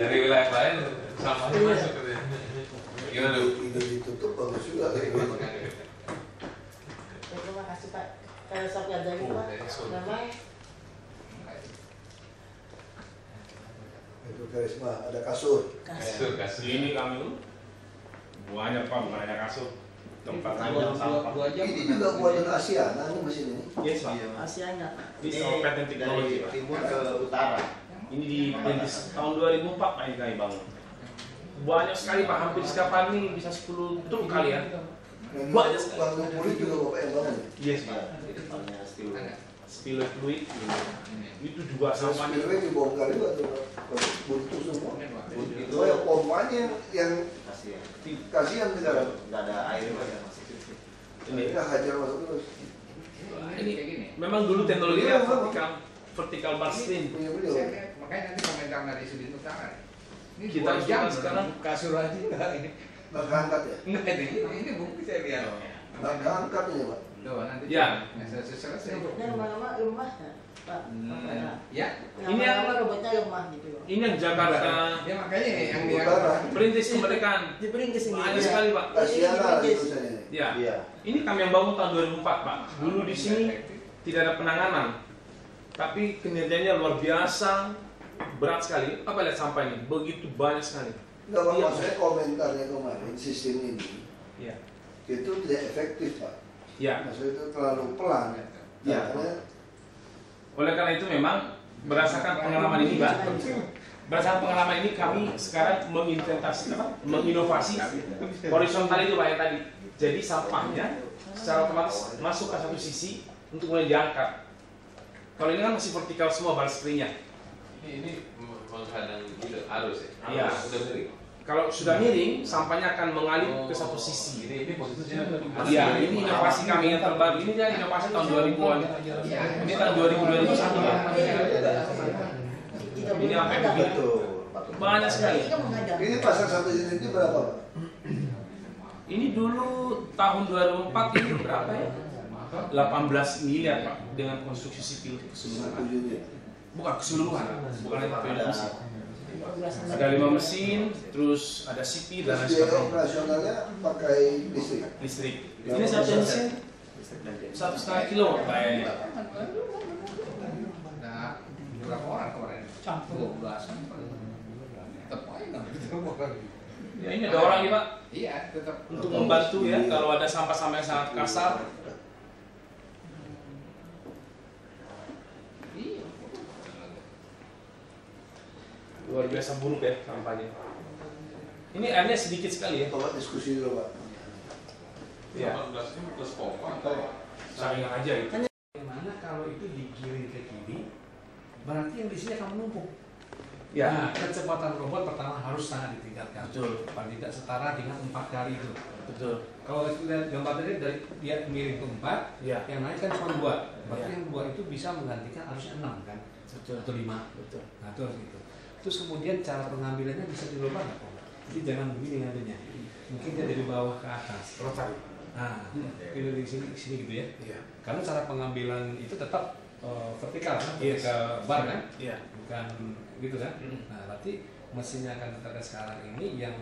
Speaker 5: Dari wilayah lain sampahnya masuk ke sini. Gimana lu?
Speaker 3: Ini ditutup bagus juga.
Speaker 6: Terima kasih Pak. Kalau sok ada itu Pak, memang
Speaker 3: Itu karisma, ada kasur.
Speaker 5: Kasur.
Speaker 2: Ini kami banyak Pak, bukan hanya kasur. Tempat buang sampah.
Speaker 3: Ini juga buatan Asiana nih mesin ini.
Speaker 2: Yes Pak.
Speaker 6: Asianya.
Speaker 2: Ini sama patent teknologi Pak.
Speaker 7: timur ke utara.
Speaker 2: Ini diperintis tahun 2004 Pak ini kami bangun. Banyak sekali Pak, hampir setiap hari ini bisa 10 truk kali ya. Banyak sekali.
Speaker 3: Bangun kulit juga bapak yang bangun.
Speaker 2: Yes Pak. Spillway fluid itu juga sampahnya.
Speaker 3: Spillway dibongkar juga tuh, buntu semua. Itu ya pompanya yang kasihan sekarang.
Speaker 7: Nggak ada air lagi masih situ.
Speaker 3: Ini hajar masuk terus.
Speaker 2: Ini memang dulu teknologinya vertical bar stream.
Speaker 3: Punya beliau.
Speaker 4: Makanya nanti komentar dari Sudin Utara. Ini
Speaker 2: Kita
Speaker 4: 2 jam
Speaker 2: sekarang
Speaker 4: kasur aja enggak ini.
Speaker 3: Nggak keangkat ya?
Speaker 4: Enggak ini bukti saya lihat.
Speaker 3: Nggak keangkat ini pak.
Speaker 4: Tuh nanti
Speaker 2: Ya.
Speaker 4: selesai.
Speaker 6: Robotnya lama-lama lemah ya, Pak.
Speaker 4: Ya.
Speaker 2: Ini yang-
Speaker 6: Lama-lama robotnya lemah gitu.
Speaker 2: Ini yang Jakarta
Speaker 4: Ya makanya yang dia
Speaker 3: Utara.
Speaker 2: perintis kemerdekaan.
Speaker 6: Diperintis ini.
Speaker 2: Banyak sekali Pak.
Speaker 3: Asiana tulisannya ini.
Speaker 2: Ya.
Speaker 7: Iya.
Speaker 2: Ini kami yang bangun tahun 2004 Pak. Dulu di sini tidak ada penanganan, tapi kinerjanya luar biasa, berat sekali. Apa lihat sampah ini? Begitu banyak sekali.
Speaker 3: Nggak pak,
Speaker 2: Iya.
Speaker 3: maksudnya komentarnya kemarin sistem ini
Speaker 2: Ya.
Speaker 3: itu tidak efektif pak.
Speaker 2: Ya.
Speaker 3: Maksudnya itu terlalu pelan.
Speaker 2: Ya.
Speaker 3: Karena
Speaker 2: Oleh karena itu memang berdasarkan pengalaman ini Pak, berdasarkan pengalaman ini kami sekarang menginovasi horizontal itu Pak yang tadi. Jadi sampahnya secara otomatis masuk ke satu sisi untuk mulai diangkat. Kalau ini kan masih vertikal semua bar springnya.
Speaker 5: Ini menghadang gitu, arus ya?
Speaker 2: Iya.
Speaker 5: Udah miring.
Speaker 2: Kalau sudah miring, sampahnya akan mengalir ke satu sisi.
Speaker 5: Ini posisinya
Speaker 2: Iya, ini inovasi kami yang terbaru. Ini kan inovasi tahun 2000-an. Ini tahun 2000-2001 ya. Ini sampai begitu. Banyak sekali.
Speaker 3: ini pasang satu unit ini berapa pak?
Speaker 2: Ini dulu tahun 2004 ini berapa ya? 18 miliar Pak dengan konstruksi sipil keseluruhan.
Speaker 3: Satu unit.
Speaker 2: Bukan keseluruhan, bukan hanya mesin. Ada 5 mesin, terus ada sipil dan lain
Speaker 3: Terus biaya
Speaker 2: sebagainya.
Speaker 3: operasionalnya pakai listrik.
Speaker 2: Listrik. Ini satu mesin 1,5 kilo kayaknya.
Speaker 4: Nah, berapa orang kemarin? 12-an. Tetap aja nggak ketemu.
Speaker 2: Ya ini ada orang nih Pak
Speaker 4: Iya, tetap
Speaker 2: untuk membantu ya kalau ada sampah-sampah yang sangat kasar.
Speaker 4: Iya.
Speaker 2: Luar biasa buruk ya sampahnya. Ini airnya sedikit sekali ya.
Speaker 3: Bapak diskusi dulu pak.
Speaker 2: Ya,
Speaker 5: 18 ini plus pompa atau
Speaker 2: saringan aja itu.
Speaker 8: Bagaimana kalau itu digiring ke kiri, berarti yang di sini akan menumpuk.
Speaker 2: Ya,
Speaker 8: Nah, kecepatan robot pertama harus sangat ditingkatkan.
Speaker 2: Betul.
Speaker 8: Paling tidak setara dengan 4 kali itu.
Speaker 2: betul.
Speaker 8: Kalau kita lihat gambar tadi dari dia miring ke 4,
Speaker 2: Ya,
Speaker 8: yang naik kan cuma 2. Berarti
Speaker 2: Ya.
Speaker 8: yang 2 itu bisa menggantikan harusnya 6 kan?
Speaker 2: betul.
Speaker 8: Atau 5.
Speaker 2: Betul.
Speaker 8: Nah, terus gitu. Terus kemudian cara pengambilannya bisa dirubah nggak? Pak? Jadi jangan begini ngambilnya. Mungkin dia dari bawah ke atas.
Speaker 2: Rotary.
Speaker 8: Nah, itu di sini gitu ya.
Speaker 2: Iya.
Speaker 8: Karena cara pengambilan itu tetap vertikal kan,
Speaker 2: Yes.
Speaker 8: vertikal bar kan,
Speaker 2: Iya.
Speaker 8: bukan gitu kan.
Speaker 2: Mm.
Speaker 8: Nah, berarti mesinnya akan ada sekarang ini yang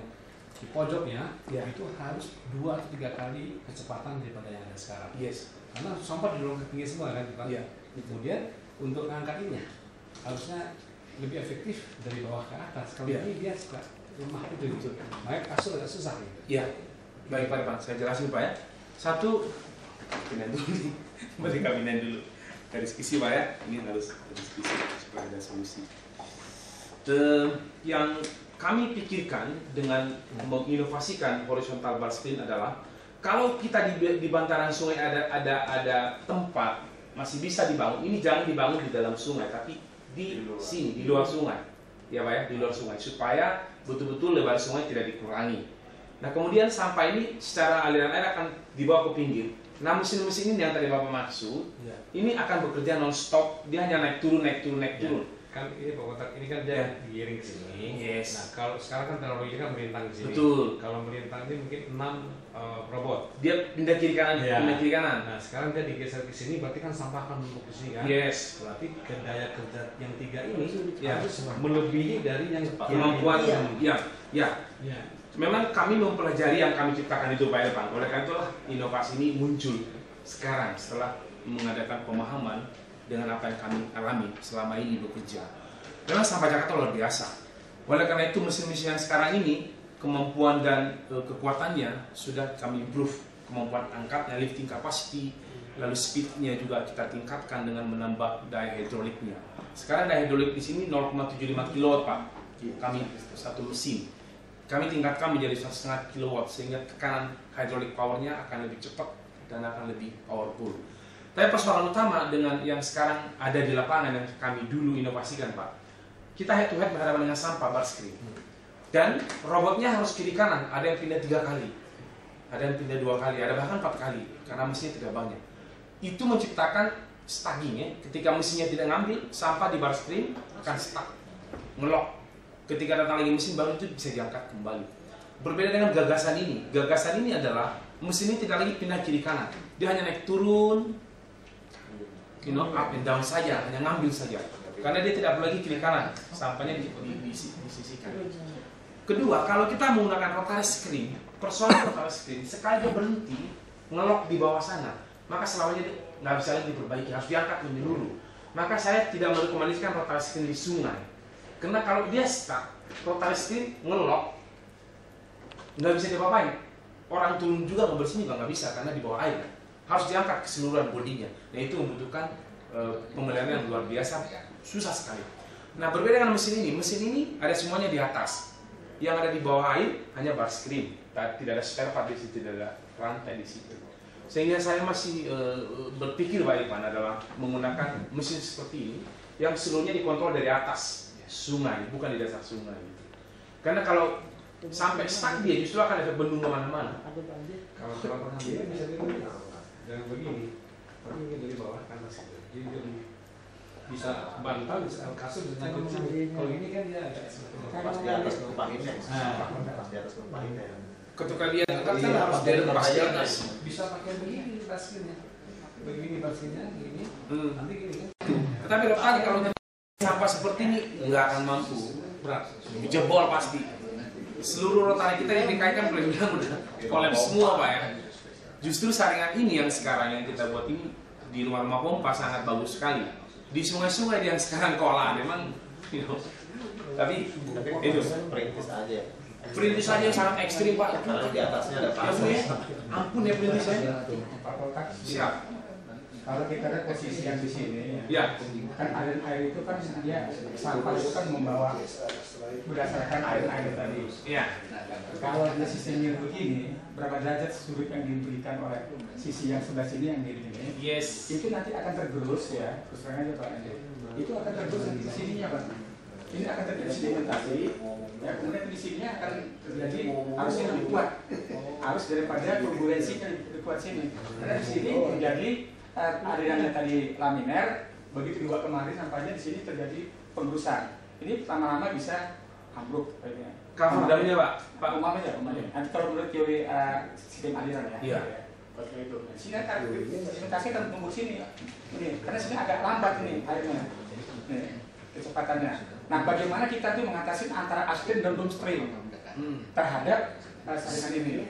Speaker 8: di pojoknya
Speaker 2: Ya.
Speaker 8: itu harus 2 atau 3 kali kecepatan daripada yang ada sekarang.
Speaker 2: Yes.
Speaker 8: Karena sampah didorong ke pinggir semua kan, Pak.
Speaker 2: Iya.
Speaker 8: Kemudian untuk ngangkatinnya harusnya lebih efektif dari bawah ke atas. Kalau
Speaker 2: Iya.
Speaker 8: ini dia suka lemah itu. Makanya kasur agak susah gitu.
Speaker 2: Iya. Baik Pak, saya jelasin Pak ya. Satu, pindah dulu nih. Mari kami pindah dulu. Garis kisi Pak ya. Ini harus garis kisi supaya ada solusi. Yang kami pikirkan dengan menginovasikan horizontal bar spin adalah kalau kita di bantaran sungai ada tempat masih bisa dibangun. Ini jangan dibangun di dalam sungai, tapi di sini di luar sungai, ya Pak ya, di luar sungai supaya betul-betul lebar sungai tidak dikurangi. Nah kemudian sampah ini secara aliran air akan dibawa ke pinggir. Nah mesin-mesin ini yang tadi Bapak maksud,
Speaker 8: Iya.
Speaker 2: ini akan bekerja non-stop, dia hanya naik turun.
Speaker 8: kan ini Pak Kotak, ini kan dia digiring ke sini.
Speaker 2: Yes.
Speaker 8: Nah, kalau sekarang kan teknologi kan melintang di sini.
Speaker 2: Betul.
Speaker 8: Kalau melintang ini mungkin 6 robot.
Speaker 2: Dia pindah kiri kanan,
Speaker 8: Ya.
Speaker 2: pindah kiri kanan.
Speaker 8: Nah, sekarang dia digeser ke sini, berarti kan sampah akan menumpuk di sini kan?
Speaker 2: Yes.
Speaker 8: Berarti daya kerja yang 3 ini
Speaker 2: Ya.
Speaker 8: harus melebihi dari yang
Speaker 2: Kemampuan,
Speaker 6: Iya.
Speaker 2: ya.
Speaker 8: Ya.
Speaker 2: Memang kami mempelajari yang kami ciptakan itu Pak Irfan. Oleh karena itulah inovasi ini muncul sekarang setelah mengadakan pemahaman dengan apa yang kami alami selama ini bekerja. Memang sampah Jakarta luar biasa. Oleh karena itu mesin-mesin yang sekarang ini kemampuan dan kekuatannya sudah kami improve. Kemampuan angkatnya, lifting capacity, lalu speednya juga kita tingkatkan dengan menambah daya hidroliknya. Sekarang daya hidrolik di sini 0,75 kW Pak. Kami satu mesin. Kami tingkatkan menjadi 1,5 kW sehingga tekanan hidrolik powernya akan lebih cepat dan akan lebih powerful. Tapi persoalan utama dengan yang sekarang ada di lapangan yang kami dulu inovasikan Pak, kita head to head berhadapan dengan sampah bar screen. Dan robotnya harus kiri kanan, ada yang pindah 3 kali, ada yang pindah 2 kali, ada bahkan 4 kali karena mesinnya tidak banyak. Itu menciptakan stugging ya. Ketika mesinnya tidak ngambil, sampah di bar screen akan stuck, ngelok. Ketika datang lagi mesin baru itu bisa diangkat kembali. Berbeda dengan gagasan ini. Gagasan ini adalah mesin ini tidak lagi pindah kiri kanan. Dia hanya naik turun, up and down saja, hanya ngambil saja. Karena dia tidak perlu lagi kiri kanan, sampahnya disisihkan. Kedua, kalau kita menggunakan rotary screen, persoalan rotary screen, sekali dia berhenti, ngelok di bawah sana, maka selamanya dia nggak bisa lagi diperbaiki, harus diangkat menyeluruh. Maka saya tidak merekomendasikan rotary screen di sungai. Karena kalau dia stuck, rotary screen ngelok, nggak bisa diapa-apain. Orang turun juga ngebersihin juga nggak bisa karena di bawah air. Harus diangkat keseluruhan bodinya. Nah itu membutuhkan pemeliharaan yang luar biasa, susah sekali. Nah berbeda dengan mesin ini ada semuanya di atas. Yang ada di bawah air hanya bar screen, tidak ada spare part di situ, tidak ada rantai di situ. Sehingga saya masih berpikir Pak Irfan adalah menggunakan mesin seperti ini yang seluruhnya dikontrol dari atas sungai, bukan di dasar sungai. Karena kalau sampai stuck dia justru akan ada bendung kemana-mana.
Speaker 8: Kalau pengambilan bisa dari jangan begini, tapi ini dari bawah ke atas. Jadi dia bisa bantal, bisa kasur, bisa nyangkut sini. Kalau ini kan dia agak
Speaker 7: Pas di atas numpahinnya. Pas di atas numpahinnya.
Speaker 2: Ketika dia angkat kan harus dari lepas di atas.
Speaker 8: bisa pakai begini baskinnya, begini baskinnya, begini, nanti gini kan.
Speaker 2: Tetapi tadi kalau sampah seperti ini nggak akan mampu, berat, jebol pasti. Seluruh rotary kita yang dikaitkan boleh bilang udah kolaps semua Pak ya. Justru saringan ini yang sekarang yang kita buat ini di rumah-rumah pompa sangat bagus sekali. Di sungai-sungai yang sekarang kolam memang, tapi itu
Speaker 7: Perintis aja.
Speaker 2: perintis saja yang sangat ekstrim Pak.
Speaker 7: Karena di atasnya ada
Speaker 2: Ya,
Speaker 7: pasir.
Speaker 2: ampun ya perintis saya.
Speaker 9: Pak Kotak,
Speaker 2: Siap.
Speaker 9: kalau kita lihat posisi yang di sini,
Speaker 2: Ya.
Speaker 9: kan air itu kan dia sampah itu kan membawa berdasarkan air tadi.
Speaker 2: Iya.
Speaker 9: Kalau dia sistemnya begini, berapa derajat sudut yang diberikan oleh sisi yang sebelah sini yang di sini,
Speaker 2: Yes.
Speaker 9: itu nanti akan tergerus ya, terus terang aja Pak Andi. Itu akan tergerus nanti di sininya Pak. Ini akan terjadi sedimentasi, ya kemudian di sininya akan terjadi arusnya lebih kuat, arus daripada turbulensinya lebih kuat sini. Karena di sini terjadi alirannya tadi laminer, begitu dibawa kemari sampahnya di sini terjadi penggerusan. Ini lama-lama bisa ambruk kayaknya.
Speaker 2: Cover damnya Pak.
Speaker 9: Pak umpamanya. Nanti kalau menurut teori sistem aliran ya.
Speaker 2: Iya.
Speaker 9: Seperti itu. Sini akan sedimentasi akan tumbuh sini. Ini karena sini agak lambat ini airnya. Nih, kecepatannya. Nah, bagaimana kita tuh mengatasi antara upstream dan downstream terhadap saringan ini?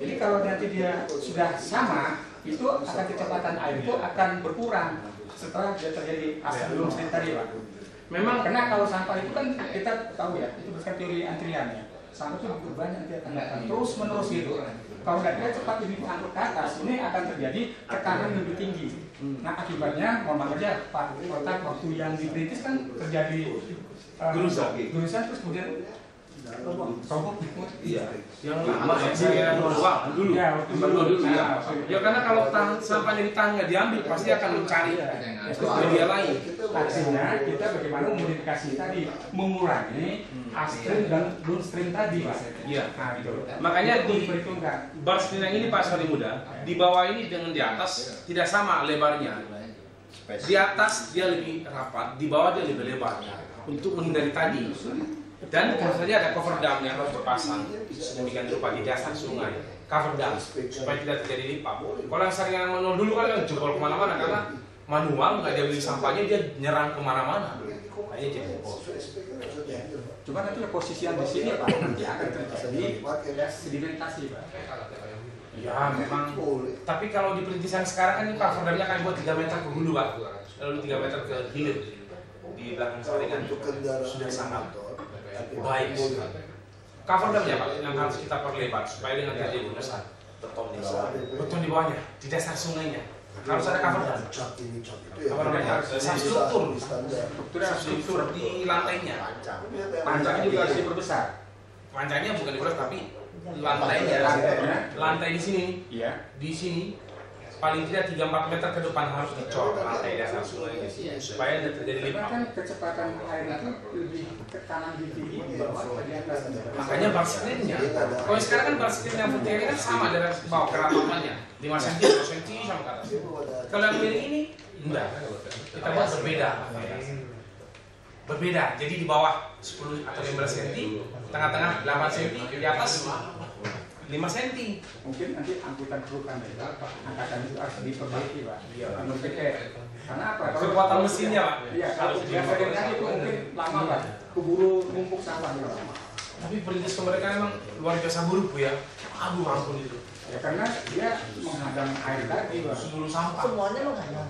Speaker 9: Jadi kalau nanti dia sudah sama, itu akan kecepatan air itu akan berkurang setelah dia terjadi upstream dan downstream tadi, Pak.
Speaker 2: Memang
Speaker 9: Karena kalau sampah itu kan kita tahu ya, itu berdasarkan teori antrian ya. Sampah itu begitu banyak nanti akan datang terus menerus gitu. Kalau nggak dia cepat ini diangkut ke atas, ini akan terjadi tekanan lebih tinggi. Nah akibatnya, mohon maaf aja Pak Kotak, waktu yang diperintis kan terjadi gerusan terus kemudian roboh.
Speaker 7: Iya.
Speaker 2: yang lama ya saya doang dulu.
Speaker 9: Ya,
Speaker 2: Dulu ya. Ya karena kalau sampahnya ditahan nggak diambil pasti akan mencari media lain.
Speaker 9: Artinya kita bagaimana memodifikasi tadi, mengurangi upstream dan downstream tadi, Pak.
Speaker 2: Iya.
Speaker 9: Nah, gitu.
Speaker 2: Makanya
Speaker 9: Itu
Speaker 2: di
Speaker 9: diperhitungkan.
Speaker 2: bar screen yang ini Pak Sari Muda, di bawah ini dengan di atas tidak sama lebarnya. Di atas dia lebih rapat, di bawah dia lebih lebar untuk menghindari tadi. Dan tentu saja ada cover dam yang harus dipasang sedemikian rupa di dasar sungai. Cover dam supaya tidak terjadi lipat. Kalau yang sering manual dulu kan jebol kemana-mana karena manual nggak dia beli sampahnya dia nyerang kemana-mana. Makanya jadi jebol.
Speaker 9: Cuma nanti posisi yang di sini Pak nanti akan terjadi sedimentasi Pak.
Speaker 2: Ya memang. Tapi kalau di perintisan sekarang kan ini cover damnya akan buat 3 meter ke hulu Pak, lalu 3 meter ke hilir di belakang saringan sudah sangat baik. Cover damnya Pak yang harus kita perlebar supaya dengan terjadi besar beton di bawahnya, di dasar sungainya harus ada cover dam. Apa namanya? Struktur di lantainya.
Speaker 9: Panjangnya juga harus diperbesar.
Speaker 2: Panjangnya bukan diperbesar tapi lantainya. Lantai di sini.
Speaker 9: Iya.
Speaker 2: Di sini paling tidak 3-4 meter ke depan harus dicor lantai dasar sungai supaya tidak terjadi lipat.
Speaker 9: Kan kecepatan air itu lebih ke kanan di kiri di bawah di atas.
Speaker 2: Makanya bar screen-nya. Kalau sekarang kan bar screen yang putih ini kan sama dari bawah ke ratapannya 5 cm, 2 cm sama ke atas. Kalau yang miring ini enggak. Kita buat berbeda. Berbeda. Jadi di bawah 10 atau 15 cm, tengah-tengah 8 cm, di atas 5 cm.
Speaker 9: Mungkin nanti angkutan truk angkatan itu harus diperbaiki Pak. Mungkin karena apa?
Speaker 2: Kekuatan mesinnya Pak.
Speaker 9: Iya, kalau biasanya kan itu mungkin lama Pak. Keburu numpuk sampahnya Pak.
Speaker 2: Tapi perintis ke mereka memang luar biasa buruk Bu ya. Aduh ampun itu.
Speaker 9: Ya karena dia menghadang air tadi Pak.
Speaker 2: Seluruh sampah.
Speaker 6: Semuanya menghadang.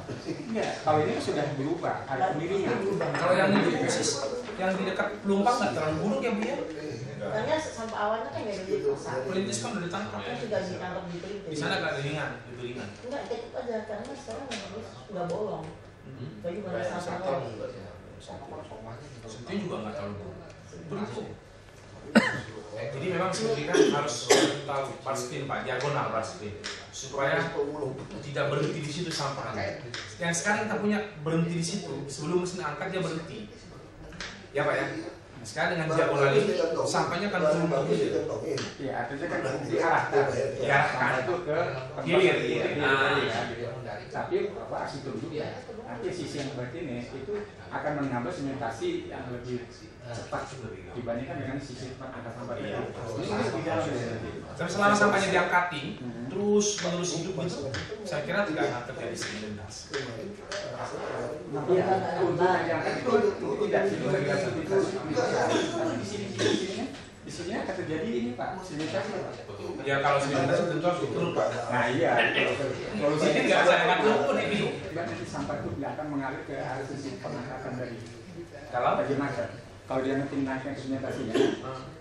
Speaker 9: Iya, kalau ini sudah berubah, ada pemiringan.
Speaker 2: Kalau yang di khusus yang di dekat Pelumpang nggak terlalu buruk ya Bu ya.
Speaker 6: Makanya sampah awalnya kan dari pasar.
Speaker 2: Perintis kan udah ditangkap.
Speaker 6: Kan sudah ditangkap di perintis.
Speaker 2: Di sana nggak ada ringan, lebih ringan.
Speaker 6: Enggak, tetap aja karena sekarang sudah bolong. Bagi mana sampah lagi.
Speaker 2: Sentuh juga nggak terlalu buruk. Jadi memang sebenarnya harus tahu bar screen Pak, diagonal bar screen supaya tidak berhenti di situ sampahnya. Yang sekarang kita punya berhenti di situ, sebelum mesin angkat dia berhenti. Ya Pak ya. Sekarang dengan diagonal ini sampahnya akan turun ke hilir.
Speaker 9: Iya, artinya kan diarahkan.
Speaker 2: Diarahkan
Speaker 9: itu ke
Speaker 2: hilir.
Speaker 9: Tapi Bapak harus tunjuk ya. Nanti sisi yang seperti ini itu akan menambah sementasi yang lebih cepat dibandingkan dengan sisi tempat angkat sampah itu. Ini di dalam nanti.
Speaker 2: Tapi selama sampahnya diangkatin, terus menerus hidup gitu, saya kira tidak akan terjadi sedimentasi.
Speaker 9: Iya, untuk yang diangkat itu tidak tapi di sini akan terjadi ini Pak, sedimentasi Pak.
Speaker 2: Ya kalau sedimentasi tentu harus diturun Pak.
Speaker 9: Nah iya,
Speaker 2: kalau sini nggak saya akan turun ini.
Speaker 9: Nanti sampah itu tidak akan mengalir ke arah sisi pengangkatan dari.
Speaker 2: Kalau
Speaker 9: bagaimana? Kalau dia nanti naiknya ke sedimentasinya,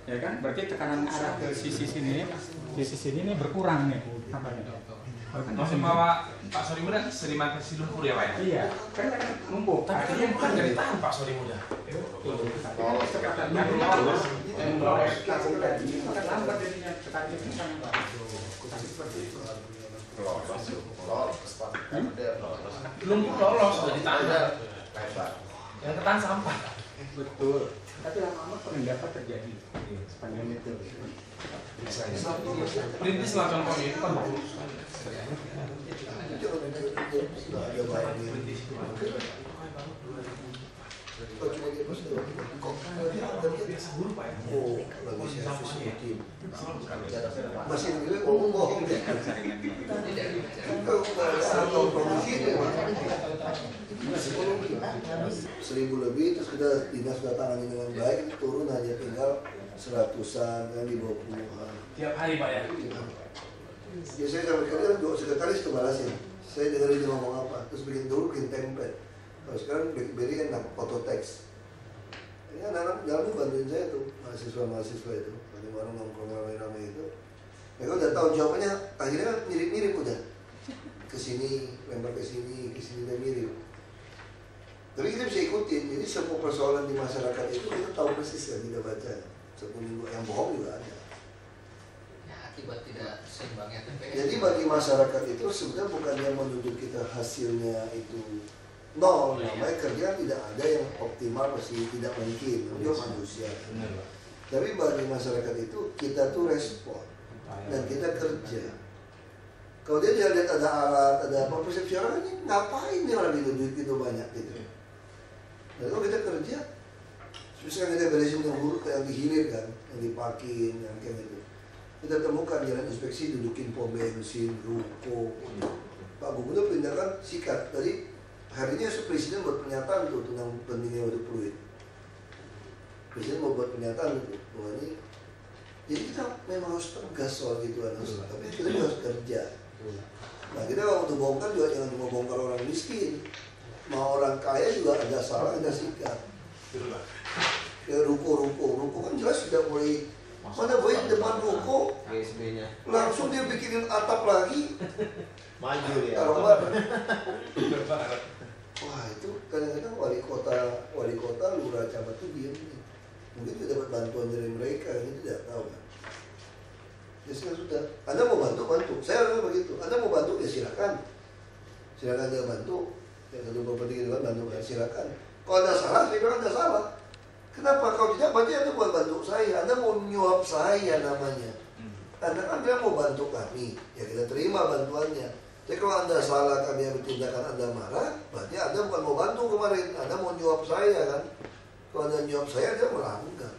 Speaker 9: ya kan? Berarti tekanan arah ke sisi sini ini berkurang nih sampahnya.
Speaker 2: Maksud bawa Pak Sori Muda sedimentasi lumpur ya Pak ya?
Speaker 9: Iya, kan numpuk.
Speaker 2: Tapi kan lumpur nggak ditahan Pak Sori Muda.
Speaker 9: Kalau kecepatannya bagus, membawa tabung tadi akan lambat jadinya tekanan itu kan Pak. Seperti itu.
Speaker 2: Belum lolos sudah ditahan. Yang ketahan sampah.
Speaker 9: Betul. Tapi lama-lama perendapan terjadi sepanjang itu.
Speaker 2: Perintis lah contohnya itu kan bagus.
Speaker 3: Masih ini ngomong bohong deh. Seribu lebih, terus kita dinas sudah tangani dengan baik, turun hanya tinggal 100-an kan di bawah puluhan.
Speaker 2: Tiap hari Pak ya?
Speaker 3: Ya saya sampai kalian sekretaris itu balasin. Saya dengerin dia ngomong apa, terus bikin template. Kalau sekarang BlackBerry kan foto teks. Ya anak-anak dalam bantuin saya tuh, mahasiswa itu, di warung nongkrong ramai-ramai itu. Mereka udah tahu jawabannya, akhirnya kan mirip-mirip udah. Kesini, lempar kesini udah mirip. Tapi kita bisa ikutin, jadi semua persoalan di masyarakat itu kita tahu persis kan, tidak baca. Sepuluh yang bohong juga ada.
Speaker 4: Ya, akibat tidak seimbangnya TPS.
Speaker 3: Jadi bagi masyarakat itu sebenarnya bukan yang menuntut kita hasilnya itu nol, namanya kerja tidak ada yang optimal, pasti tidak mungkin untuk manusia. Tapi bagi masyarakat itu kita tuh respon dan kita kerja. Kalau dia lihat ada alat, ada apa, persepsi orang ini ngapain nih orang itu duit gitu banyak gitu. Nah kalau kita kerja, terus kan kita beresin yang dihilir kan, yang dipakin, yang kayak gitu. Kita temukan jalan inspeksi, dudukin pom bensin, ruko. Pak Gubernur pindahkan sikat. Tadi harinya Presiden buat pernyataan tuh tentang pentingnya waduk fluid. Presiden mau buat pernyataan tuh bahwa ini. Jadi kita memang harus tegas soal gitu, tapi kita juga harus kerja. Nah kita kalau untuk bongkar juga jangan cuma bongkar orang miskin, mau orang kaya juga ada salah, ada sikat. Ya ruko kan jelas sudah mulai mana boleh depan ruko, langsung dia bikinin atap lagi,
Speaker 7: maju ya.
Speaker 3: Wah itu kadang-kadang wali kota, lurah, camat tuh diam nih. Mungkin kita dapat bantuan dari mereka, ini tidak tahu kan. Ya sudah, Anda mau bantu. Saya orangnya begitu. Anda mau bantu ya silakan. Silakan Anda bantu. Yang satu berpenting itu bantu ya silakan. Kalau Anda salah, saya bilang Anda salah. Kenapa? Kalau tidak berarti Anda bukan bantu saya. Anda mau nyuap saya namanya. Anda kan bilang mau bantu kami, ya kita terima bantuannya. Jadi kalau Anda salah, kami yang tindakan Anda marah, berarti Anda bukan mau bantu kemarin. Anda mau nyuap saya kan. Kalau Anda nyuap saya, Anda melanggar.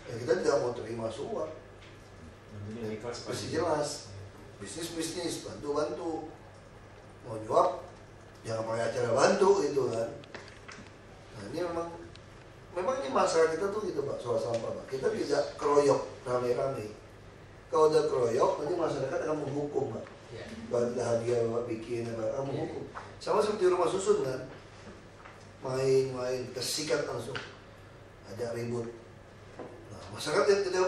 Speaker 3: Ya kita tidak mau terima suap. Mesti jelas. Bisnis, bantu. Mau nyuap, jangan pakai acara bantu gitu kan. Nah ini memang ini masalah kita tuh gitu Pak, soal sampah Pak. Kita tidak keroyok rame-rame. Kalau udah keroyok, nanti masyarakat akan menghukum Pak. Kalau tidak hadiah Bapak bikin, akan menghukum. Sama seperti rumah susun kan. Main, kesikat langsung. Ajak ribut. Nah, masyarakat yang tidak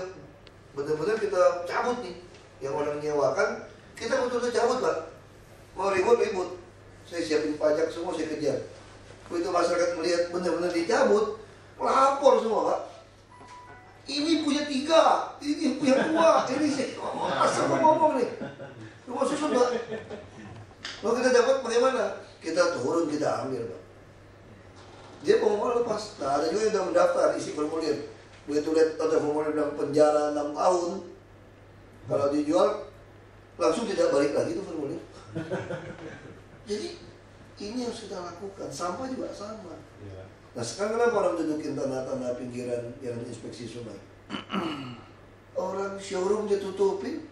Speaker 3: benar-benar kita cabut nih. Yang orang nyewakan, kita betul-betul cabut Pak. Mau ribut. Saya siapin pajak semua, saya kejar. Begitu masyarakat melihat benar-benar dicabut, lapor semua Pak. Ini punya 3, ini punya 2, ini sih. Asal ngomong nih. Rumah susun Pak. Lalu kita dapat bagaimana? Kita turun, kita ambil Pak. Dia pengumuman lepas. Nah ada juga yang sudah mendaftar, isi formulir. Begitu lihat ada formulir bilang penjara 6 tahun, kalau dijual langsung tidak balik lagi itu formulir. Jadi ini yang kita lakukan. Sampah juga sama. Nah sekarang kenapa orang dudukin tanah-tanah pinggiran yang inspeksi sungai? Orang showroom dia tutupin,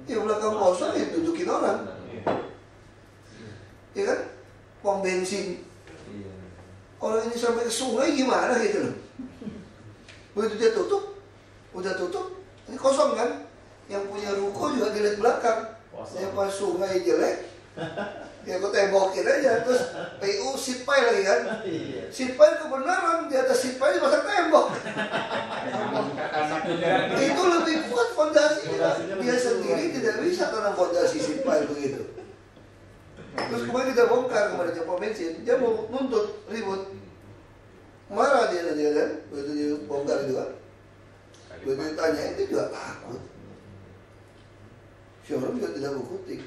Speaker 3: ya belakang kosong ya dudukin orang. Ya kan? Pom bensin. Orang ini sampai ke sungai gimana gitu loh. Begitu dia udah tutup, ini kosong kan? Yang punya ruko juga dilihat belakang. Yang pas sungai jelek, ya aku tembokin aja. Terus PU seat pile lagi kan? Seat pile kebenaran, di atas seat pile dipasang tembok. Itu lebih kuat fondasinya. Dia sendiri tidak bisa tanam fondasi seat pile begitu. Terus kemarin kita bongkar kemarin pom bensin, dia mau nuntut ribut, marah dia kan, begitu dia bongkar itu kan, begitu ditanya itu juga takut, showroom juga tidak berkutik.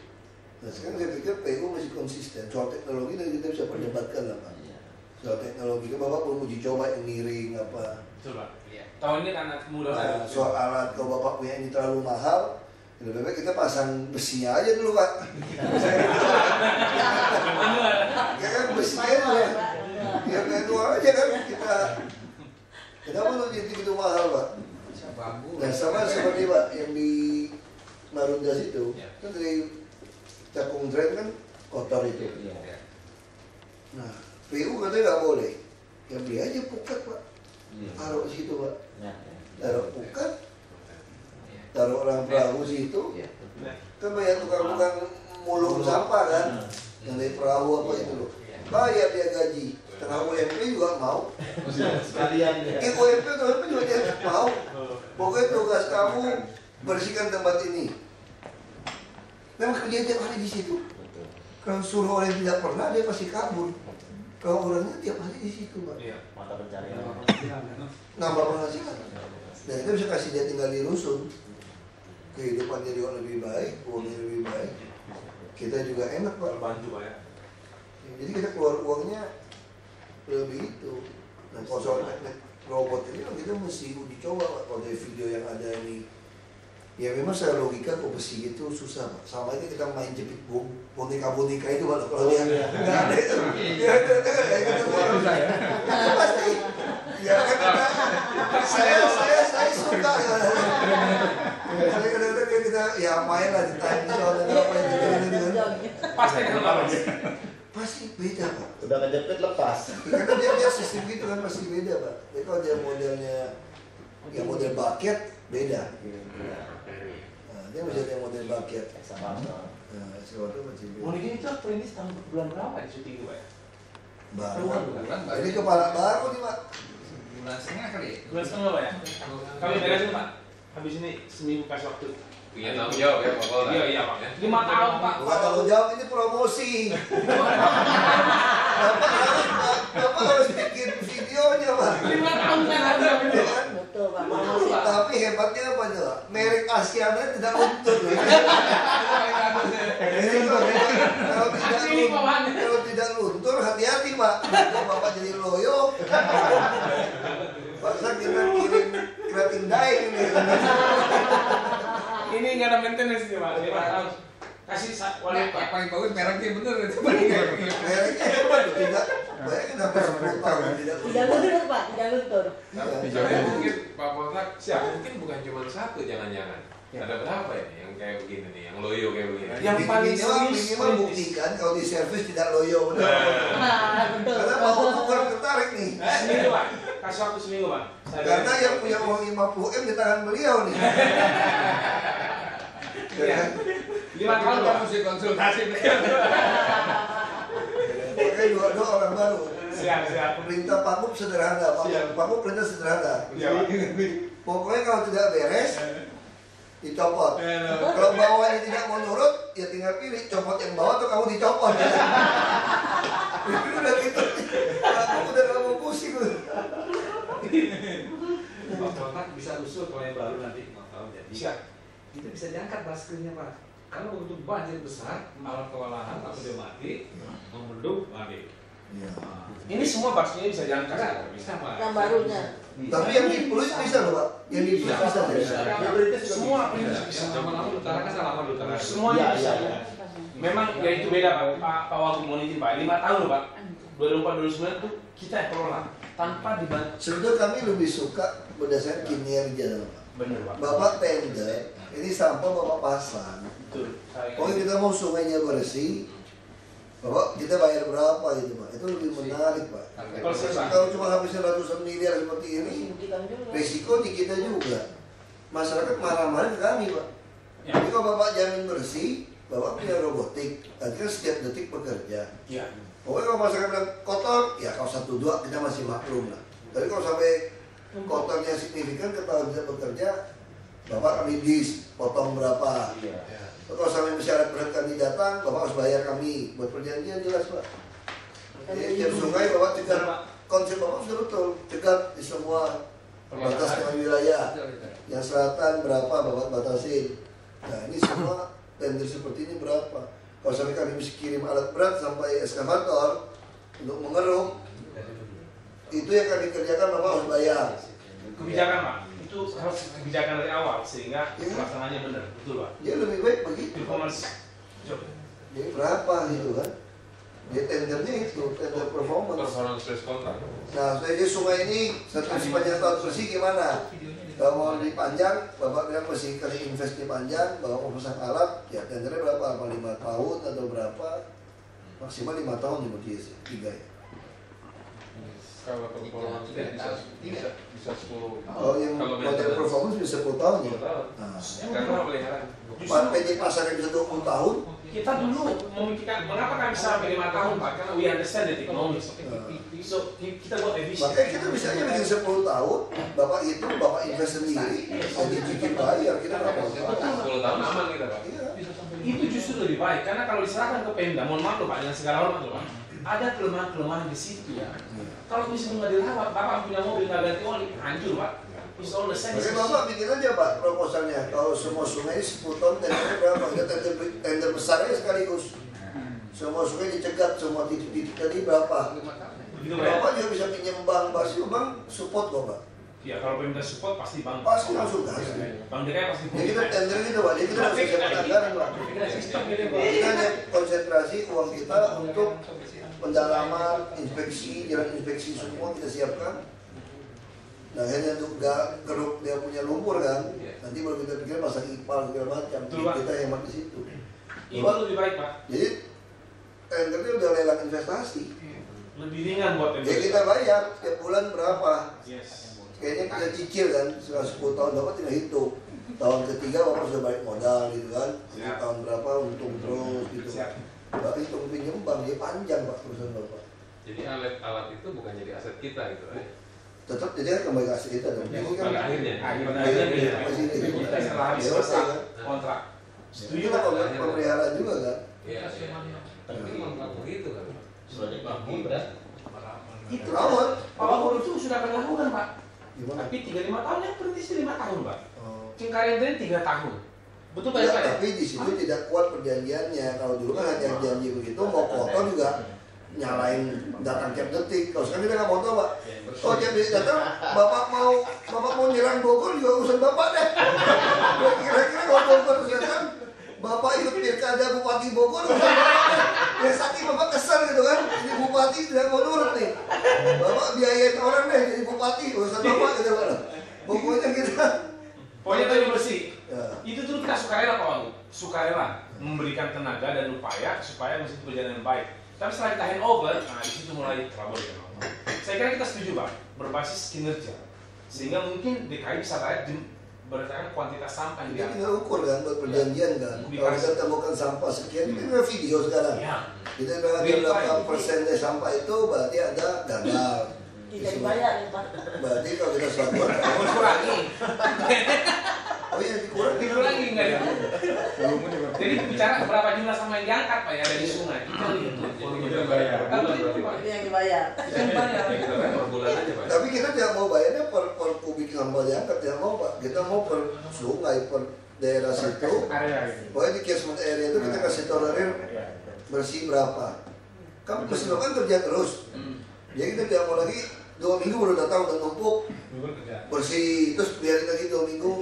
Speaker 3: Nah sekarang saya pikir PU masih konsisten soal teknologi dan kita bisa perdebatkan lah Pak. Soal teknologi, kan Bapak belum uji coba yang miring apa.
Speaker 2: Betul Pak. Tahun ini kan mudah.
Speaker 3: Soal alat, kalau Bapak punya ini terlalu mahal, lebih baik kita pasang besinya aja dulu Pak. Ya kan besinya ya. Ya kayak itu aja kan kita. Kenapa lu jadi begitu mahal Pak? Nah sama seperti Pak yang di Marunda situ, kan dari Cakung Drain kan kotor itu. Nah PU katanya nggak boleh. Ya beli aja pukat Pak. Taruh situ Pak. Taruh pukat. Taruh orang perahu situ, kan banyak tukang-tukang mulung sampah kan, yang dari perahu apa itu loh, bayar dia gaji, tengah UMP juga mau,
Speaker 7: Sekalian ya.
Speaker 3: UMP juga dia mau, pokoknya tugas kamu bersihkan tempat ini. Memang kerja tiap hari di situ. Kalau suruh orang yang tidak pernah dia pasti kabur. Kalau orangnya tiap hari di situ Pak.
Speaker 7: Mata pencarian.
Speaker 3: Nambah penghasilan. Dan kita bisa kasih dia tinggal di rusun. Kehidupannya juga lebih baik, uangnya lebih baik. Kita juga enak Pak.
Speaker 5: Bantu Pak ya.
Speaker 3: Jadi kita keluar uangnya lebih itu. Nah soal teknik robot ini kan kita mesti uji coba Pak. Kalau dari video yang ada ini Ya memang secara logika kok besi itu susah Pak. Sama ini kita main jepit boneka-boneka itu kalau dia nggak ada itu. Ya itu pasti. Ya kan saya suka. Saya kadang-kadang kita ya main lah di time zone atau apa itu.
Speaker 2: Pasti
Speaker 3: Pasti beda Pak.
Speaker 7: Udah ngejepit lepas.
Speaker 3: Karena dia sistem gitu kan pasti beda Pak. Jadi kalau dia modelnya yang model bucket beda. Nah, dia masih ada model bucket.
Speaker 7: Sama.
Speaker 3: Nah, sesuatu masih beda.
Speaker 2: Monika itu ini tahun bulan berapa di syuting itu Pak?
Speaker 3: Baru.
Speaker 4: Bulan
Speaker 3: Ini kepala baru nih Pak.
Speaker 4: bulan setengah kali ya.
Speaker 2: Bulan setengah Pak ya? Kami beresin Pak. Habis ini seminggu kasih waktu.
Speaker 5: Punya tanggung jawab ya Pak Paul.
Speaker 2: Iya Pak. 5 tahun Pak.
Speaker 3: Bukan tanggung jawab, ini promosi. Bapak harus bikin videonya Pak.
Speaker 2: 5 tahun kan ada.
Speaker 6: Betul Pak. Promosi.
Speaker 3: Tapi hebatnya apa tuh? Merek Asiana tidak luntur. Kalau tidak luntur hati-hati Pak. Kalau Bapak jadi loyo, Pak kita kirim kerating daeng ini.
Speaker 2: Ini nggak ada maintenance nih Pak. 5 tahun. Kasih wali Pak.
Speaker 4: Paling bagus mereknya bener itu.
Speaker 3: Mereknya hebat tuh, tidak. Bayangin sampai 10 tahun tidak
Speaker 6: Tidak luntur Pak, tidak luntur.
Speaker 5: Tapi mungkin Pak Poltak, mungkin bukan cuma satu jangan-jangan. Ada berapa ya yang kayak begini nih, yang loyo kayak begini?
Speaker 2: Yang paling
Speaker 3: minimal buktikan kalau di servis tidak loyo benar.
Speaker 6: Betul.
Speaker 3: Karena mau kurang tertarik nih.
Speaker 2: Seminggu Pak. Kasih waktu seminggu Pak.
Speaker 3: Karena yang punya uang 50M di tangan beliau nih.
Speaker 2: Iya. 5 tahun
Speaker 4: Kita
Speaker 2: Pak.
Speaker 4: mesti konsultasi beliau.
Speaker 3: Makanya dua orang baru.
Speaker 2: Siap.
Speaker 3: Perintah Pak Mup sederhana, Pak Mup perintah sederhana.
Speaker 2: Iya.
Speaker 3: Pokoknya kalau tidak beres, dicopot. Kalau bawahnya tidak mau nurut, ya tinggal pilih copot yang bawah atau kamu dicopot. Itu udah gitu. Aku udah gak mau pusing.
Speaker 8: Pak Poltak bisa usul kalau yang baru nanti 5 tahun jadi.
Speaker 2: Siap.
Speaker 8: Itu bisa diangkat baskernya Pak. Kalau untuk banjir besar, alat kewalahan atau dia mati, membendung mati.
Speaker 2: Ini semua baksonya bisa diangkat.
Speaker 8: Bisa Pak.
Speaker 6: Yang barunya.
Speaker 3: Tapi yang di Pluit bisa loh Pak. Yang di Pluit bisa.
Speaker 2: Semua bisa.
Speaker 8: Lama-lama utara kan lama utara.
Speaker 2: Semuanya bisa. Memang ya itu beda Pak Wagub Monitin Pak. 5 tahun loh Pak. 2004-2009 itu kita yang kelola tanpa dibantu.
Speaker 3: Sebetulnya kami lebih suka berdasarkan kinerja Pak.
Speaker 2: Benar Pak.
Speaker 3: Bapak tender, ini sampah Bapak pasang.
Speaker 2: Betul.
Speaker 3: Pokoknya kita mau sungainya bersih, Bapak kita bayar berapa gitu Pak. Itu lebih menarik Pak. Kalau cuma habisnya ratusan miliar seperti ini, resiko di kita juga. Masyarakat marah-marah ke kami Pak.
Speaker 2: Ya.
Speaker 3: Tapi kalau Bapak jamin bersih, Bapak punya robotik, artinya setiap detik bekerja.
Speaker 2: Iya.
Speaker 3: Pokoknya kalau masyarakat bilang kotor, ya kalau 1-2 kita masih maklum lah. Tapi kalau sampai kotornya signifikan, ketahuan tidak bekerja, Bapak kami potong berapa. Kalau sampai masyarakat berat kami datang, Bapak harus bayar kami. Buat perjanjian jelas Pak. Jadi tiap sungai Bapak cegat, konsep Bapak sudah betul. Cegat di semua batas dengan wilayah. Yang selatan berapa Bapak batasin. Nah ini semua tender seperti ini berapa. Kalau sampai kami mesti kirim alat berat sampai eskavator untuk mengeruk, itu yang kami kerjakan Bapak harus bayar.
Speaker 2: Kebijakan Pak, itu harus kebijakan dari awal sehingga pelaksanaannya benar, betul Pak.
Speaker 3: Dia lebih baik begitu.
Speaker 2: Performance job.
Speaker 3: Jadi berapa gitu kan? Dia tendernya itu, tender performance.
Speaker 5: Performance based contract.
Speaker 3: Nah, jadi sungai ini sepanjang tahun bersih gimana? Kalau mau dipanjang, Bapak bilang mesti kali invest di panjang, Bapak mau pasang alat, ya tendernya berapa? Apa 5 tahun atau berapa? Maksimal 5 tahun seperti 3 ya.
Speaker 5: Kalau performance bisa 10.
Speaker 3: Oh, yang model performance bisa 10 tahun ya? Nah,
Speaker 5: Karena peliharaan.
Speaker 3: Pak PJ pasarnya bisa 20 tahun.
Speaker 2: Kita dulu memikirkan mengapa kami sampai 5 tahun Pak, karena we understand the economics. So kita buat efisien.
Speaker 3: Makanya kita bisa aja bikin 10 tahun, Bapak itu Bapak invest sendiri, jadi cicil bayar, kita nggak mau.
Speaker 5: 10 tahun aman kita Pak.
Speaker 3: Iya.
Speaker 2: Itu justru lebih baik, karena kalau diserahkan ke Pemda, mohon maaf loh Pak, dengan segala hormat loh Pak, ada kelemahan-kelemahan di situ ya. Kalau misalnya nggak dirawat, Bapak punya mobil nggak ganti oli, hancur Pak. It's all the same.
Speaker 3: Oke Bapak bikin aja Pak proposalnya, kalau semua sungai 10 tahun tendernya berapa? Kita tender besarnya sekaligus. Semua sungai dicegat, semua titik-titik tadi berapa?
Speaker 2: Begitu Pak.
Speaker 3: Bapak juga bisa pinjam bank, pasti bank support kok Pak.
Speaker 2: Ya kalau pemerintah support pasti bank.
Speaker 3: Pasti langsung kasih.
Speaker 2: Bank DKI pasti.
Speaker 3: Ya kita tender gitu Pak, jadi kita masih siapkan anggaran Pak.
Speaker 9: Sistem ini Pak.
Speaker 3: Kita hanya konsentrasi uang kita untuk pendalaman, inspeksi, jalan inspeksi semua kita siapkan. Nah hanya untuk gak keruk dia punya lumpur kan, nanti baru kita pikir pasang ipal segala macam. Kita hemat di situ.
Speaker 2: Itu lebih baik Pak.
Speaker 3: Jadi tendernya udah lelang investasi.
Speaker 2: Lebih ringan buat
Speaker 3: Ya kita bayar setiap bulan berapa.
Speaker 2: Yes.
Speaker 3: Kayaknya kita cicil kan, setelah 10 tahun Bapak tinggal hitung. Tahun ketiga Bapak sudah balik modal gitu kan. Jadi tahun berapa untung terus gitu. Bapak hitung pinjam bank, dia panjang Pak perusahaan Bapak.
Speaker 5: Jadi alat itu bukan jadi aset kita gitu ya.
Speaker 3: Tetap jadi kan kembali ke aset kita dong. Ini kan
Speaker 5: Pada akhirnya.
Speaker 2: Kita setelah habis masa kontrak.
Speaker 3: Setuju kan kalau pemeliharaan juga kan?
Speaker 5: Iya. Tapi memang nggak begitu kan.
Speaker 7: Sudah mampu berat.
Speaker 2: Itu
Speaker 3: Rawat.
Speaker 2: Pak Wahyu itu sudah akan lakukan Pak.
Speaker 3: Gimana?
Speaker 2: Tapi 3-5 tahun yang berhenti 5 tahun Pak.
Speaker 3: Oh.
Speaker 2: Cengkareng tadi 3 tahun. Betul Pak
Speaker 3: Ya,
Speaker 2: ya Pak?
Speaker 3: tapi di situ tidak kuat perjanjiannya. Kalau dulu kan hanya janji begitu, mau foto juga nyalain datang tiap detik. Kalau sekarang kita nggak foto Pak. Oh tiap detik datang, bapak mau nyerang Bogor juga urusan bapak deh. Kira-kira kalau Bogor datang, bapak ikut pilkada Bupati Bogor, ya saking bapak kesel gitu kan, jadi bupati tidak mau nurut nih. Bapak biayain orang deh jadi bupati, urusan bapak gitu kan. Pokoknya kita.
Speaker 2: Pokoknya tadi bersih.
Speaker 3: Ya.
Speaker 2: Itu dulu kita sukarela Pak Wahyu. Sukarela memberikan tenaga dan upaya supaya mesin itu berjalan dengan baik. Tapi setelah kita hand over, nah di situ mulai trouble ya. Saya kira kita setuju Pak, berbasis kinerja. Sehingga mungkin DKI bisa bayar berdasarkan kuantitas sampah yang
Speaker 3: Kita
Speaker 2: diangkat.
Speaker 3: tinggal ukur kan buat perjanjian kan. Kalau kita temukan sampah sekian, kita ada video sekarang.
Speaker 2: Ya.
Speaker 3: Kita berarti berapa persen dari sampah itu berarti ada gagal.
Speaker 6: Tidak dibayar ya Pak.
Speaker 3: Berarti kalau kita satuan,
Speaker 2: Kurangi.
Speaker 3: oh iya dikurangi.
Speaker 2: Dikurangi enggak ya? Jadi bicara berapa jumlah sampah yang diangkat Pak ya dari sungai. Itu
Speaker 5: Kita bayar.
Speaker 6: Itu yang dibayar.
Speaker 2: Itu yang bayar.
Speaker 5: Kita bayar per bulan aja Pak.
Speaker 3: Tapi kita tidak mau bayarnya per kubik sampah diangkat, tidak mau Pak. Kita mau per sungai, per daerah situ. Pokoknya di catchment area itu kita kasih tolerir bersih berapa. Kan mesin kan kerja terus. Jadi kita tidak mau lagi 2 minggu baru datang udah numpuk bersih, terus biarin lagi 2 minggu.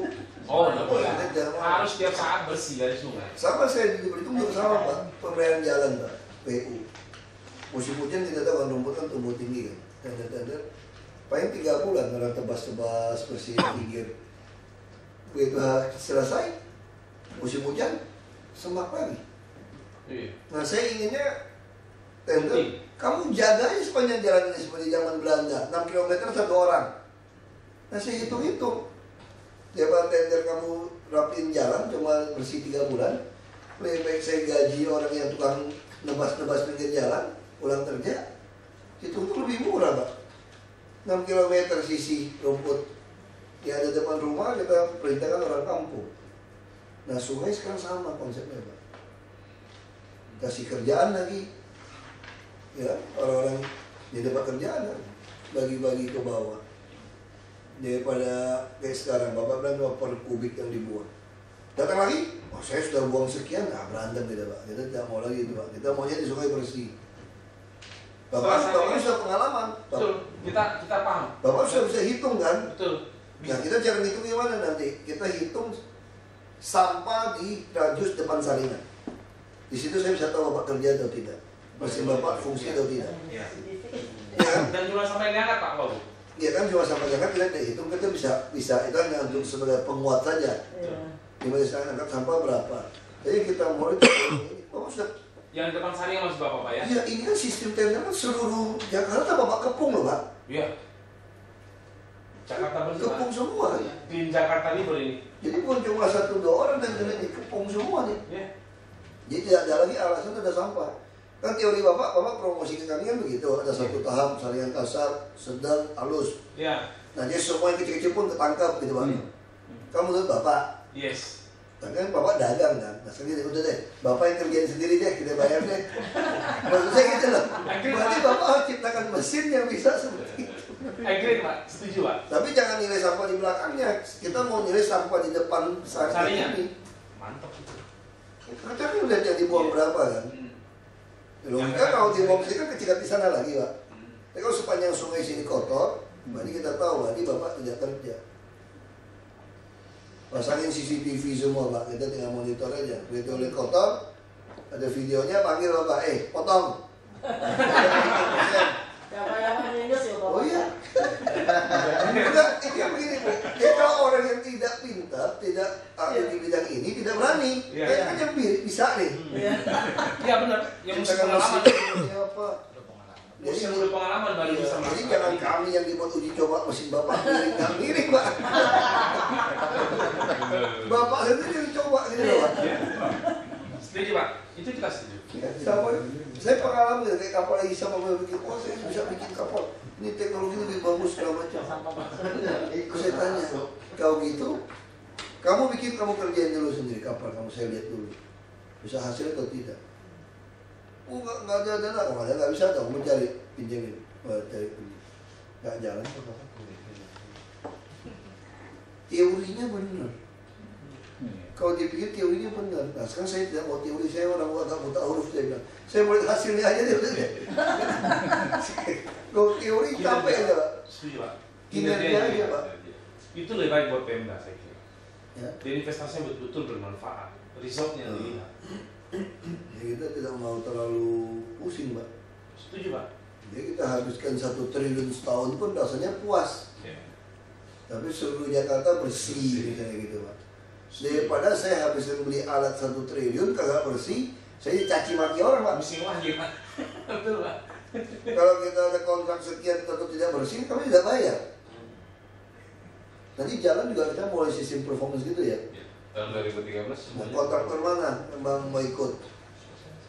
Speaker 2: Oh, enggak boleh.
Speaker 3: Kita tidak mau.
Speaker 2: Harus tiap saat bersih dari sungai.
Speaker 3: Sama saya di Belitung juga sama Pak, pemeliharaan jalan Pak, PU. Musim hujan kita tahu kan rumput kan tumbuh tinggi kan, tender-tender. Paling 3 bulan orang tebas-tebas bersih pinggir. Begitu selesai musim hujan, semak lagi. Nah saya inginnya tender, kamu jaga aja sepanjang jalan ini seperti zaman Belanda, 6 km 1 orang. Nah saya hitung-hitung. Tiap tender kamu rapiin jalan cuma bersih 3 bulan, lebih baik saya gaji orang yang tukang nebas-nebas pinggir jalan, pulang kerja, itu lebih murah Pak. 6 km sisi rumput yang ada depan rumah kita perintahkan orang kampung. Nah sungai sekarang sama konsepnya Pak. Kasih kerjaan lagi, ya orang-orang dia dapat kerjaan, bagi-bagi ke bawah. Daripada kayak sekarang, Bapak bilang per kubik yang dibuang. Datang lagi, oh saya sudah buang sekian, nah berantem kita Pak. Kita tidak mau lagi itu Pak, kita maunya di sungai bersih. Bapak sudah pengalaman.
Speaker 2: Betul, kita paham.
Speaker 3: Bapak sudah bisa hitung kan?
Speaker 2: Betul.
Speaker 3: Nah kita cara hitung gimana nanti? Kita hitung sampah di radius depan Saringan. Di situ saya bisa tahu Bapak kerja atau tidak, mesin Bapak fungsi atau tidak.
Speaker 2: Ya.
Speaker 3: Ya.
Speaker 2: Dan jumlah sampah yang diangkat Pak Wahyu.
Speaker 3: Ya kan cuma sampah jangan kita hitung, kita bisa itu hanya untuk sebagai penguat saja. Gimana sekarang angkat sampah berapa? Jadi kita mulai ini, Bapak sudah.
Speaker 2: Yang di depan Saringan masih Bapak Pak ya?
Speaker 3: Iya ini kan sistem tender kan seluruh Jakarta Bapak kepung loh Pak.
Speaker 2: Iya. Jakarta bersih.
Speaker 3: Kepung semua kan.
Speaker 2: Di Jakarta Timur ini.
Speaker 3: Jadi bukan cuma 1-2 orang dan ini kepung semua nih.
Speaker 2: Iya.
Speaker 3: Jadi tidak ada lagi alasan ada sampah. Kan teori Bapak promosi ke kami kan begitu, ada satu tahap Saringan kasar, sedang, halus.
Speaker 2: Iya.
Speaker 3: Nah jadi semua yang kecil-kecil pun ketangkap gitu Pak. Kamu tuh Bapak.
Speaker 2: Yes.
Speaker 3: Nah, kan Bapak dagang kan, nah sekarang udah deh, Bapak yang kerjain sendiri deh, kita bayar deh. Maksud saya gitu loh. Berarti Bapak harus ciptakan mesin yang bisa seperti itu.
Speaker 2: Agree Pak, setuju Pak.
Speaker 3: Tapi jangan nilai sampah di belakangnya, kita mau nilai sampah di depan Saringan ini.
Speaker 2: Mantap itu.
Speaker 3: Kita kan udah jadi buang berapa kan? Logika kalau dibuang sini kan kecikat di sana lagi Pak. Tapi kalau sepanjang sungai sini kotor, Berarti kita tahu, berarti bapak tidak kerja. Pasangin CCTV semua pak, kita tinggal monitor aja. Begitu oleh kotor, ada videonya, panggil bapak, potong.
Speaker 6: Yang minus ya bapak.
Speaker 3: Oh iya. Enggak, itu begini bu. Jadi kalau orang yang tidak pintar, tidak ahli di bidang ini, tidak berani. Kayaknya yang bisa nih.
Speaker 2: Iya benar. Yang mesti pengalaman.
Speaker 3: Siapa?
Speaker 2: Jadi yang udah pengalaman baru bisa masuk.
Speaker 3: Jadi jangan kami yang dibuat uji coba mesin bapak miring, nggak miring pak. Bapak sendiri dicoba gitu loh pak.
Speaker 2: Setuju pak. Itu kita setuju.
Speaker 3: Sama, saya pengalaman ya, kayak kapal lagi sama saya bikin, oh saya bisa bikin kapal. Ini teknologi lebih bagus segala macam. Saya tanya, kau gitu, kamu bikin, kamu kerjain dulu sendiri kapal kamu, saya lihat dulu. Bisa hasil atau tidak? Oh nggak ada dana, oh nggak bisa dong, kamu cari pinjamin, cari pinjam, nggak jalan. Teorinya benar. Kalau dipikir teorinya benar. Nah sekarang saya tidak mau teori, saya orang agak buta huruf, saya bilang, saya mau lihat hasilnya aja deh. Kalau teori capek aja pak.
Speaker 2: Setuju pak.
Speaker 3: Kinerja aja pak.
Speaker 2: Itu lebih baik buat Pemda saya kira.
Speaker 3: Ya.
Speaker 2: Dan investasinya betul-betul bermanfaat. Resultnya dilihat.
Speaker 3: Ya, kita tidak mau terlalu pusing pak.
Speaker 2: Setuju pak.
Speaker 3: Jadi kita habiskan 1 triliun setahun pun rasanya puas. Tapi seluruh Jakarta bersih misalnya gitu pak. Daripada saya habiskan beli alat 1 triliun kagak bersih, saya dicaci maki orang pak.
Speaker 2: Pusing lagi pak. Betul pak.
Speaker 3: Kalau kita ada kontrak sekian tetap tidak bersih, kami tidak bayar. Nanti jalan juga kita mulai sistem performance gitu ya.
Speaker 5: Tahun 2013 semuanya.
Speaker 3: Kontraktor mana yang mau ikut?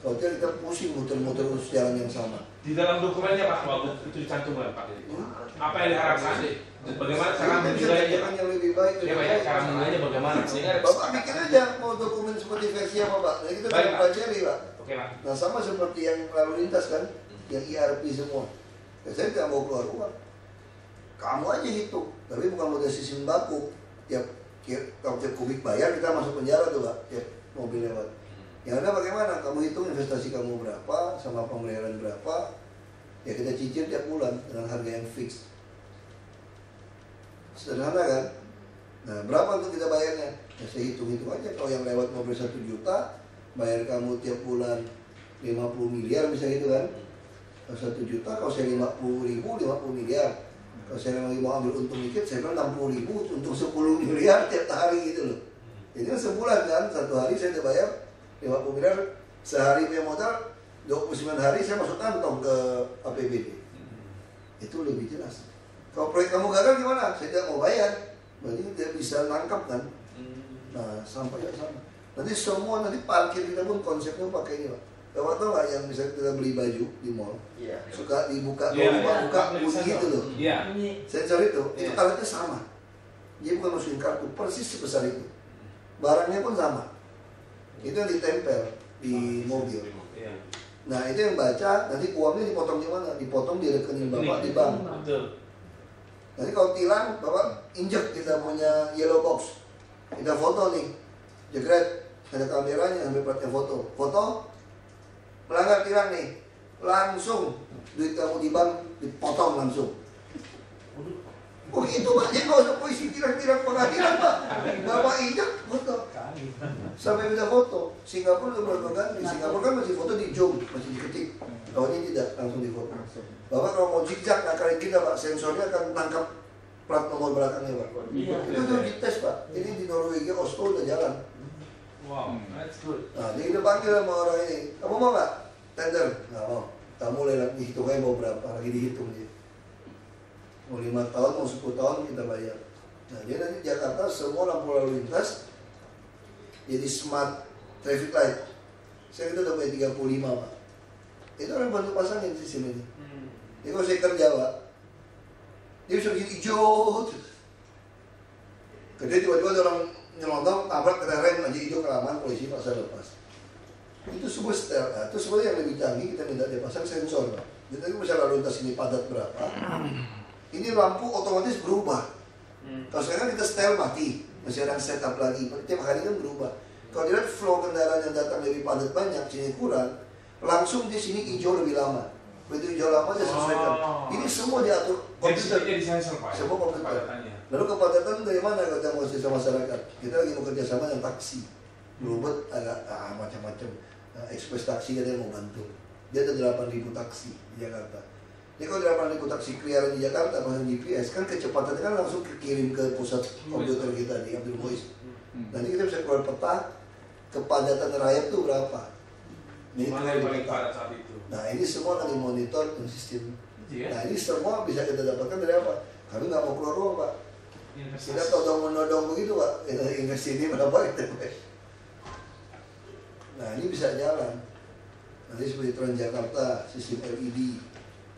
Speaker 3: Kalau tidak kita pusing muter-muter terus jalan yang sama.
Speaker 2: Di dalam dokumennya Pak Wagub itu dicantumkan Pak. Apa yang diharapkan? Bagaimana cara menilainya?
Speaker 3: Yang lebih baik.
Speaker 2: Ya Pak, ya, cara menilainya bagaimana? Sehingga
Speaker 3: Bapak bikin aja mau dokumen seperti versi apa Pak? Nah kita
Speaker 2: Baik,
Speaker 3: bisa
Speaker 2: Pak.
Speaker 3: pelajari Pak.
Speaker 2: Oke Pak.
Speaker 3: Nah sama seperti yang lalu lintas kan, yang ERP semua. Ya, saya tidak mau keluar uang. Kamu aja hitung, tapi bukan model sistem baku. Tiap kubik bayar kita masuk penjara tuh Pak, tiap mobil lewat. Yang ada bagaimana? Kamu hitung investasi kamu berapa, sama pembayaran berapa, ya kita cicil tiap bulan dengan harga yang fix. Sederhana kan? Nah berapa untuk kita bayarnya? Ya saya hitung-hitung aja, kalau yang lewat mobil 1 juta, bayar kamu tiap bulan 50 miliar misalnya gitu kan. Kalau 1 juta, kalau saya 50 ribu, 50 miliar. Kalau saya lagi mau ambil untung dikit, saya bilang 60 ribu untuk 10 miliar tiap hari gitu loh. Ini kan sebulan kan, 1 hari saya udah bayar 50 miliar, sehari punya modal, 29 hari saya masuk kantong ke APBD. Itu lebih jelas. Kalau proyek kamu gagal gimana? Saya tidak mau bayar. Berarti tidak bisa nangkap kan? Nah, sampai ya sama. Nanti semua nanti parkir kita pun konsepnya pakai ini Pak. Bapak tahu nggak yang misalnya kita beli baju di mall, suka dibuka, buka bunyi gitu loh. Sensor itu alatnya sama. Dia bukan masukin kartu, persis sebesar itu. Barangnya pun sama. Itu yang ditempel di mobil. Nah itu yang baca, nanti uangnya dipotong di mana? Dipotong di rekening Bapak di bank.
Speaker 2: Betul.
Speaker 3: Nanti kalau tilang, Bapak injek kita punya yellow box. Kita foto nih, jegret, ada kameranya, ambil platnya foto. Foto, pelanggar tilang nih, langsung duit kamu di bank dipotong langsung. Oh itu Pak, jadi nggak usah polisi tilang-tilang pengadilan Pak. Bapak injek, foto. Sampai bisa foto. Singapura udah berapa ganti? Singapura kan masih foto di zoom, masih diketik. Kalau ini tidak, langsung di foto. Bapak kalau mau zigzag nakalin kita Pak, sensornya akan tangkap plat nomor belakangnya Pak. Itu udah dites Pak. Ini di Norwegia, Oslo udah jalan.
Speaker 2: Wow, that's good.
Speaker 3: Nah, jadi kita panggil sama orang ini, kamu mau nggak tender? Nggak mau. Kamu mulai dihitung aja mau berapa, lagi dihitung dia. Mau 5 tahun, mau 10 tahun kita bayar. Nah, jadi nanti Jakarta semua lampu lalu lintas jadi smart traffic light. Saya kita udah punya 35 Pak. Itu orang bantu pasangin sistem ini. Jadi kalau saya kerja Pak, dia bisa bikin hijau terus. Kerja tiba-tiba ada orang nyelonong, tabrak kena rem aja hijau kelamaan, polisi paksa lepas. Itu semua setel. Nah, itu sebenarnya yang lebih canggih kita minta dia pasang sensor Pak. Jadi bisa lalu lintas ini padat berapa. Ini lampu otomatis berubah. Kalau sekarang kita setel mati, masih ada setup lagi. Tiap hari kan berubah. Kalau dilihat flow kendaraan yang datang lebih padat banyak, sini kurang, langsung di sini hijau lebih lama. begitu hijau lama dia sesuaikan. Ini semua diatur komputer.
Speaker 2: Jadi sensor Pak.
Speaker 3: Semua komputer.
Speaker 2: Kepadatannya.
Speaker 3: Lalu kepadatan dari mana kalau kita mau sisa masyarakat? Kita lagi mau kerjasama dengan taksi. Bluebird ada macam-macam. Express taksi ada yang mau bantu. Dia ada 8.000 taksi di Jakarta. Jadi kalau 8.000 taksi clearan di Jakarta pasang GPS kan kecepatannya kan langsung kirim ke pusat komputer kita di Abdul Muiz. Nanti kita bisa keluar peta kepadatan rayap itu berapa. Ini
Speaker 2: Mana yang paling padat saat itu?
Speaker 3: Nah ini semua akan dimonitor dengan sistem.
Speaker 2: Iya.
Speaker 3: Nah ini semua bisa kita dapatkan dari apa? Kami nggak mau keluar uang Pak. Kita todong menodong begitu Pak. Kita investasi ini berapa kita? Nah ini bisa jalan. Nanti seperti Transjakarta, sistem LED.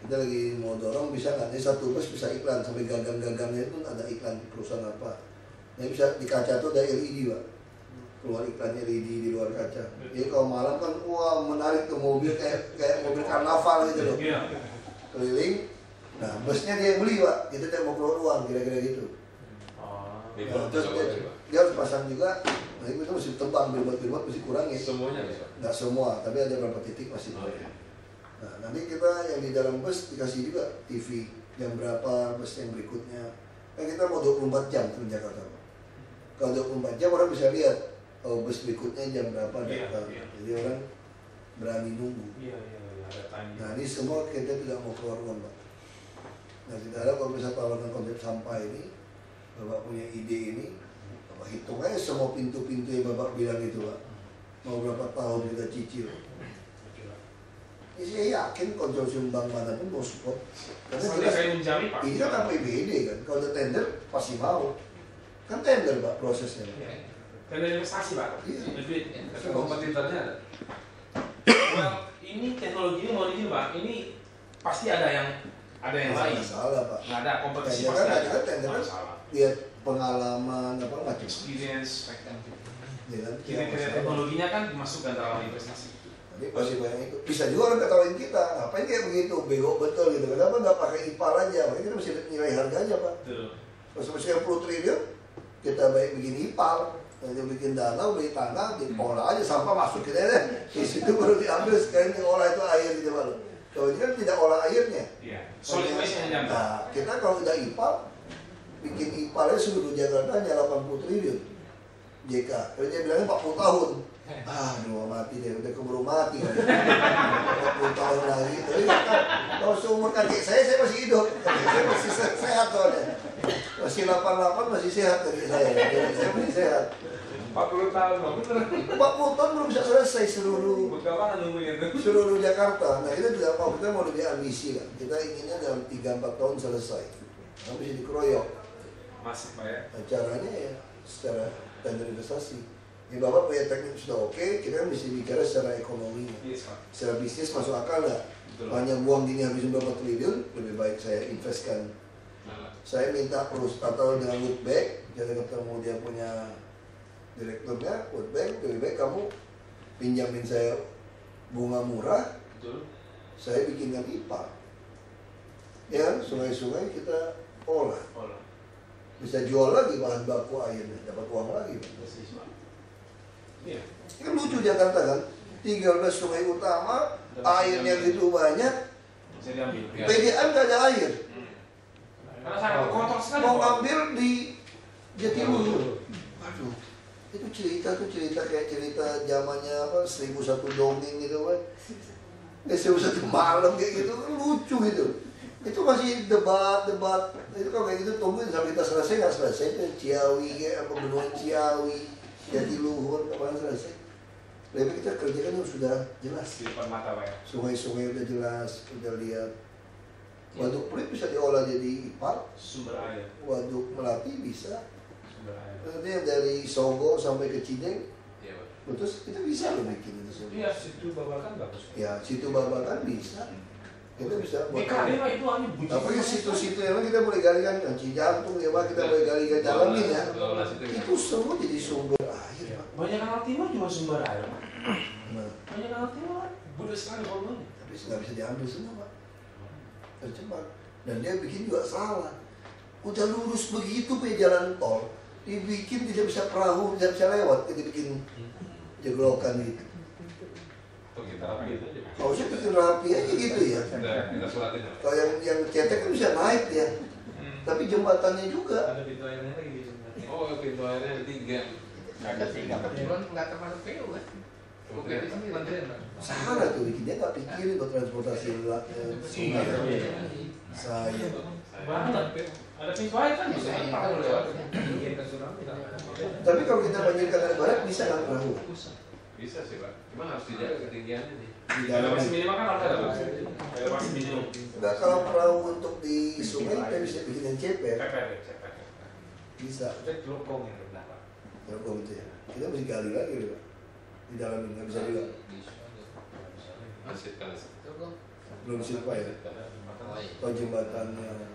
Speaker 3: Kita lagi mau dorong bisa nggak? Ini satu bus bisa iklan sampai gagang-gagangnya itu ada iklan di perusahaan apa? Nah bisa di kaca tuh ada LED Pak. Keluar iklan LED di luar kaca. Jadi kalau malam kan wah menarik tuh mobil kayak mobil karnaval gitu loh. Keliling. Nah busnya dia yang beli Pak. Kita tidak mau keluar uang kira-kira gitu. Nah, terus dia harus pasang juga. Nah itu mesti tebang billboard mesti kurangi.
Speaker 5: Semuanya bisa.
Speaker 3: Nggak semua, tapi ada beberapa titik masih. Nah nanti kita yang di dalam bus dikasih juga TV jam berapa bus yang berikutnya. Kan kita mau 24 jam ke Jakarta Pak. Kalau 24 jam orang bisa lihat bus berikutnya jam berapa datang. Jadi orang berani nunggu.
Speaker 2: Ada tanya.
Speaker 3: Nah ini semua kita tidak mau keluar uang Pak. Nah kita harap kalau bisa tawarkan konsep sampah ini, Bapak punya ide ini, Bapak hitung aja semua pintu-pintu yang Bapak bilang itu Pak. Mau berapa tahun kita cicil. Ini saya yakin konsorsium bank manapun mau support. Karena
Speaker 2: saya menjamin Pak.
Speaker 3: ini kan APBD kan, kalau ada tender pasti mau. Kan tender Pak prosesnya.
Speaker 2: Tender investasi Pak.
Speaker 3: Iya.
Speaker 5: Tapi kompetitornya ada.
Speaker 2: Well, ini teknologi ini mau dijual Pak. Ini pasti ada yang lain.
Speaker 3: Salah Pak.
Speaker 2: Nggak ada kompetisi
Speaker 3: Tender
Speaker 2: pasti
Speaker 3: kan
Speaker 2: ada.
Speaker 3: ada tender kan
Speaker 2: Masalah.
Speaker 3: lihat pengalaman apa macam.
Speaker 2: Experience,
Speaker 3: Ya kan?
Speaker 2: kira-kira teknologinya kan dimasukkan dalam investasi.
Speaker 3: Jadi pasti banyak itu. Bisa juga orang ketawain kita, ngapain kayak begitu, bego betul gitu. Kenapa nggak pakai IPAL aja? Makanya kita mesti nilai harganya Pak.
Speaker 2: Betul.
Speaker 3: Kalau sekian 10 triliun, kita baik bikin IPAL, nanti bikin danau, beli tanah, diolah aja sampah masukin aja deh. Di situ baru diambil sekarang diolah itu air gitu Pak. Kalau ini kan tidak olah airnya.
Speaker 2: Iya. Solid waste yang diambil.
Speaker 3: Nah, kita kalau udah IPAL, bikin IPAL-nya seluruh Jakarta hanya 80 triliun. JK, kalau dia bilangnya 40 tahun. Aduh mati deh, udah keburu mati kan. 40 tahun lagi. Tapi kalau seumur kakek saya masih hidup. Kakek saya masih sehat soalnya. Masih 88 masih sehat kakek saya. Saya masih sehat.
Speaker 2: 40 tahun, betul.
Speaker 3: 40 tahun belum bisa selesai seluruh Jakarta. Nah kita tidak mau, kita mau lebih ambisi kan. Kita inginnya dalam 3-4 tahun selesai. Nah, bisa dikeroyok.
Speaker 2: Masih Pak ya.
Speaker 3: Nah, caranya ya secara tender investasi. Ini Bapak punya teknik sudah oke, kita kan mesti bicara secara ekonomi.
Speaker 2: Yes Pak.
Speaker 3: Secara bisnis masuk akal nggak?
Speaker 2: Betul.
Speaker 3: Hanya buang gini habisin berapa triliun, lebih baik saya investkan. Saya minta atau dengan World Bank, jadi ketemu dia punya direkturnya, World Bank, lebih baik kamu pinjamin saya bunga murah,
Speaker 2: Betul.
Speaker 3: saya bikinkan IPA. Ya, sungai-sungai kita olah. Bisa jual lagi bahan baku airnya, dapat uang lagi.
Speaker 2: Iya.
Speaker 3: Kan lucu Jakarta kan, 13 sungai utama, airnya gitu banyak,
Speaker 2: Bisa diambil.
Speaker 3: PDAM nggak ada air.
Speaker 2: Karena sangat kotor sekali.
Speaker 3: Mau
Speaker 2: Pak.
Speaker 3: ngambil di Jatiluhur. Aduh, itu cerita kayak cerita zamannya apa 1001 dongeng gitu kan. 1001 malam kayak gitu kan lucu gitu. Itu masih debat. Itu kalau kayak gitu tungguin sampai kita selesai nggak selesai itu Ciawi kayak apa benua Ciawi, Jatiluhur kapan selesai. Lebih kita kerjakan yang sudah jelas.
Speaker 2: Di depan mata Pak ya.
Speaker 3: Sungai-sungai udah jelas, udah lihat. Waduk Pluit bisa diolah jadi IPAL.
Speaker 2: Sumber air.
Speaker 3: Waduk Melati bisa.
Speaker 2: Sumber air.
Speaker 3: Nanti yang dari Sogo sampai ke Cideng,
Speaker 5: Iya Pak.
Speaker 3: terus kita bisa loh bikin itu semua.
Speaker 2: Iya, situ Babakan bagus.
Speaker 3: Ya, situ Babakan bisa. Kita bisa buat.
Speaker 2: Kali Pak itu hanya bujuk.
Speaker 3: Tapi situ-situ yang kita boleh gali kan, Cijantung ya Pak, kita boleh gali dalamin ya. Itu semua jadi sumber air Pak.
Speaker 2: Banyak Kanal Timur juga sumber air Pak.
Speaker 3: Nah,
Speaker 2: Banyak Kanal Timur gede sekali volumenya.
Speaker 3: tapi nggak bisa diambil semua Pak. Terjebak. Dan dia bikin juga salah. Udah lurus begitu pe jalan tol, dibikin tidak bisa perahu, tidak bisa lewat, dia bikin jeglokan gitu.
Speaker 5: Itu kita rapi itu aja.
Speaker 3: Harusnya bikin rapi aja gitu ya.
Speaker 5: Kita suratin.
Speaker 3: Kalau yang cetek kan bisa naik ya. Tapi jembatannya juga.
Speaker 8: Ada pintu airnya lagi di sana.
Speaker 5: Oh, pintu airnya ada 3.
Speaker 7: Ada 3.
Speaker 4: Cuman nggak termasuk PU kan? Bukan di sini.
Speaker 3: Sana tuh, dia nggak pikirin buat transportasi sungai. Saya.
Speaker 2: Ada pintu air kan bisa.
Speaker 3: Tapi kalau kita banjirkan air barat bisa nggak perahu?
Speaker 5: Bisa sih Pak, cuma harus dijaga ketinggiannya nih.
Speaker 3: Di
Speaker 2: Elevasi
Speaker 3: dalam.
Speaker 2: minimal kan ada Pak. Elevasi minimum.
Speaker 3: Enggak, kalau perahu untuk di sungai kita bisa bikin yang ceper.
Speaker 2: CPR.
Speaker 3: Bisa.
Speaker 9: Itu telukung yang rendah Pak.
Speaker 3: Kalau gitu ya. Kita mesti gali lagi Pak. Di dalam nggak bisa juga.
Speaker 5: Masih kan.
Speaker 3: Belum siapa ya. Kalau jembatannya.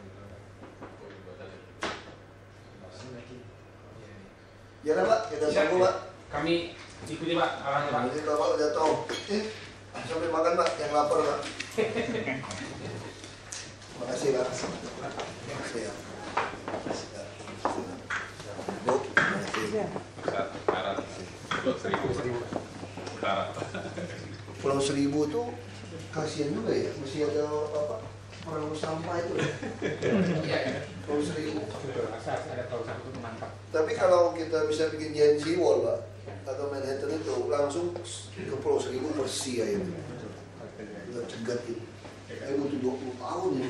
Speaker 3: Ya lah Pak, kita
Speaker 2: Siap.
Speaker 3: tunggu Pak.
Speaker 2: Kami ikuti Pak arahnya Pak.
Speaker 3: Nanti Bapak udah tahu. Sampai makan Pak, yang lapar Pak. Makasih Pak. Makasih ya. Bu, makasih.
Speaker 5: Karat. 1000. Karat.
Speaker 3: Pulau Seribu tuh kasihan juga ya, mesti ada apa? Perahu sampah itu ya.
Speaker 4: Iya.
Speaker 3: Pulau Seribu.
Speaker 9: Asal ada kalau satu itu mantap.
Speaker 3: Tapi kalau kita bisa bikin giant seawall Pak, atau Manhattan itu langsung ke Pulau Seribu bersih aja. Kita cegat itu. Butuh 20 tahun ya.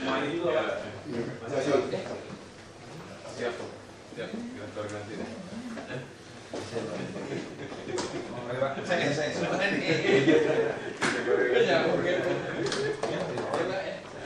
Speaker 2: Mandi juga Pak.
Speaker 3: Makasih.
Speaker 5: Siap. Siap. Kita koordinasi deh.
Speaker 2: Mari Pak.
Speaker 4: Saya semua nih.
Speaker 5: Kita koordinasi.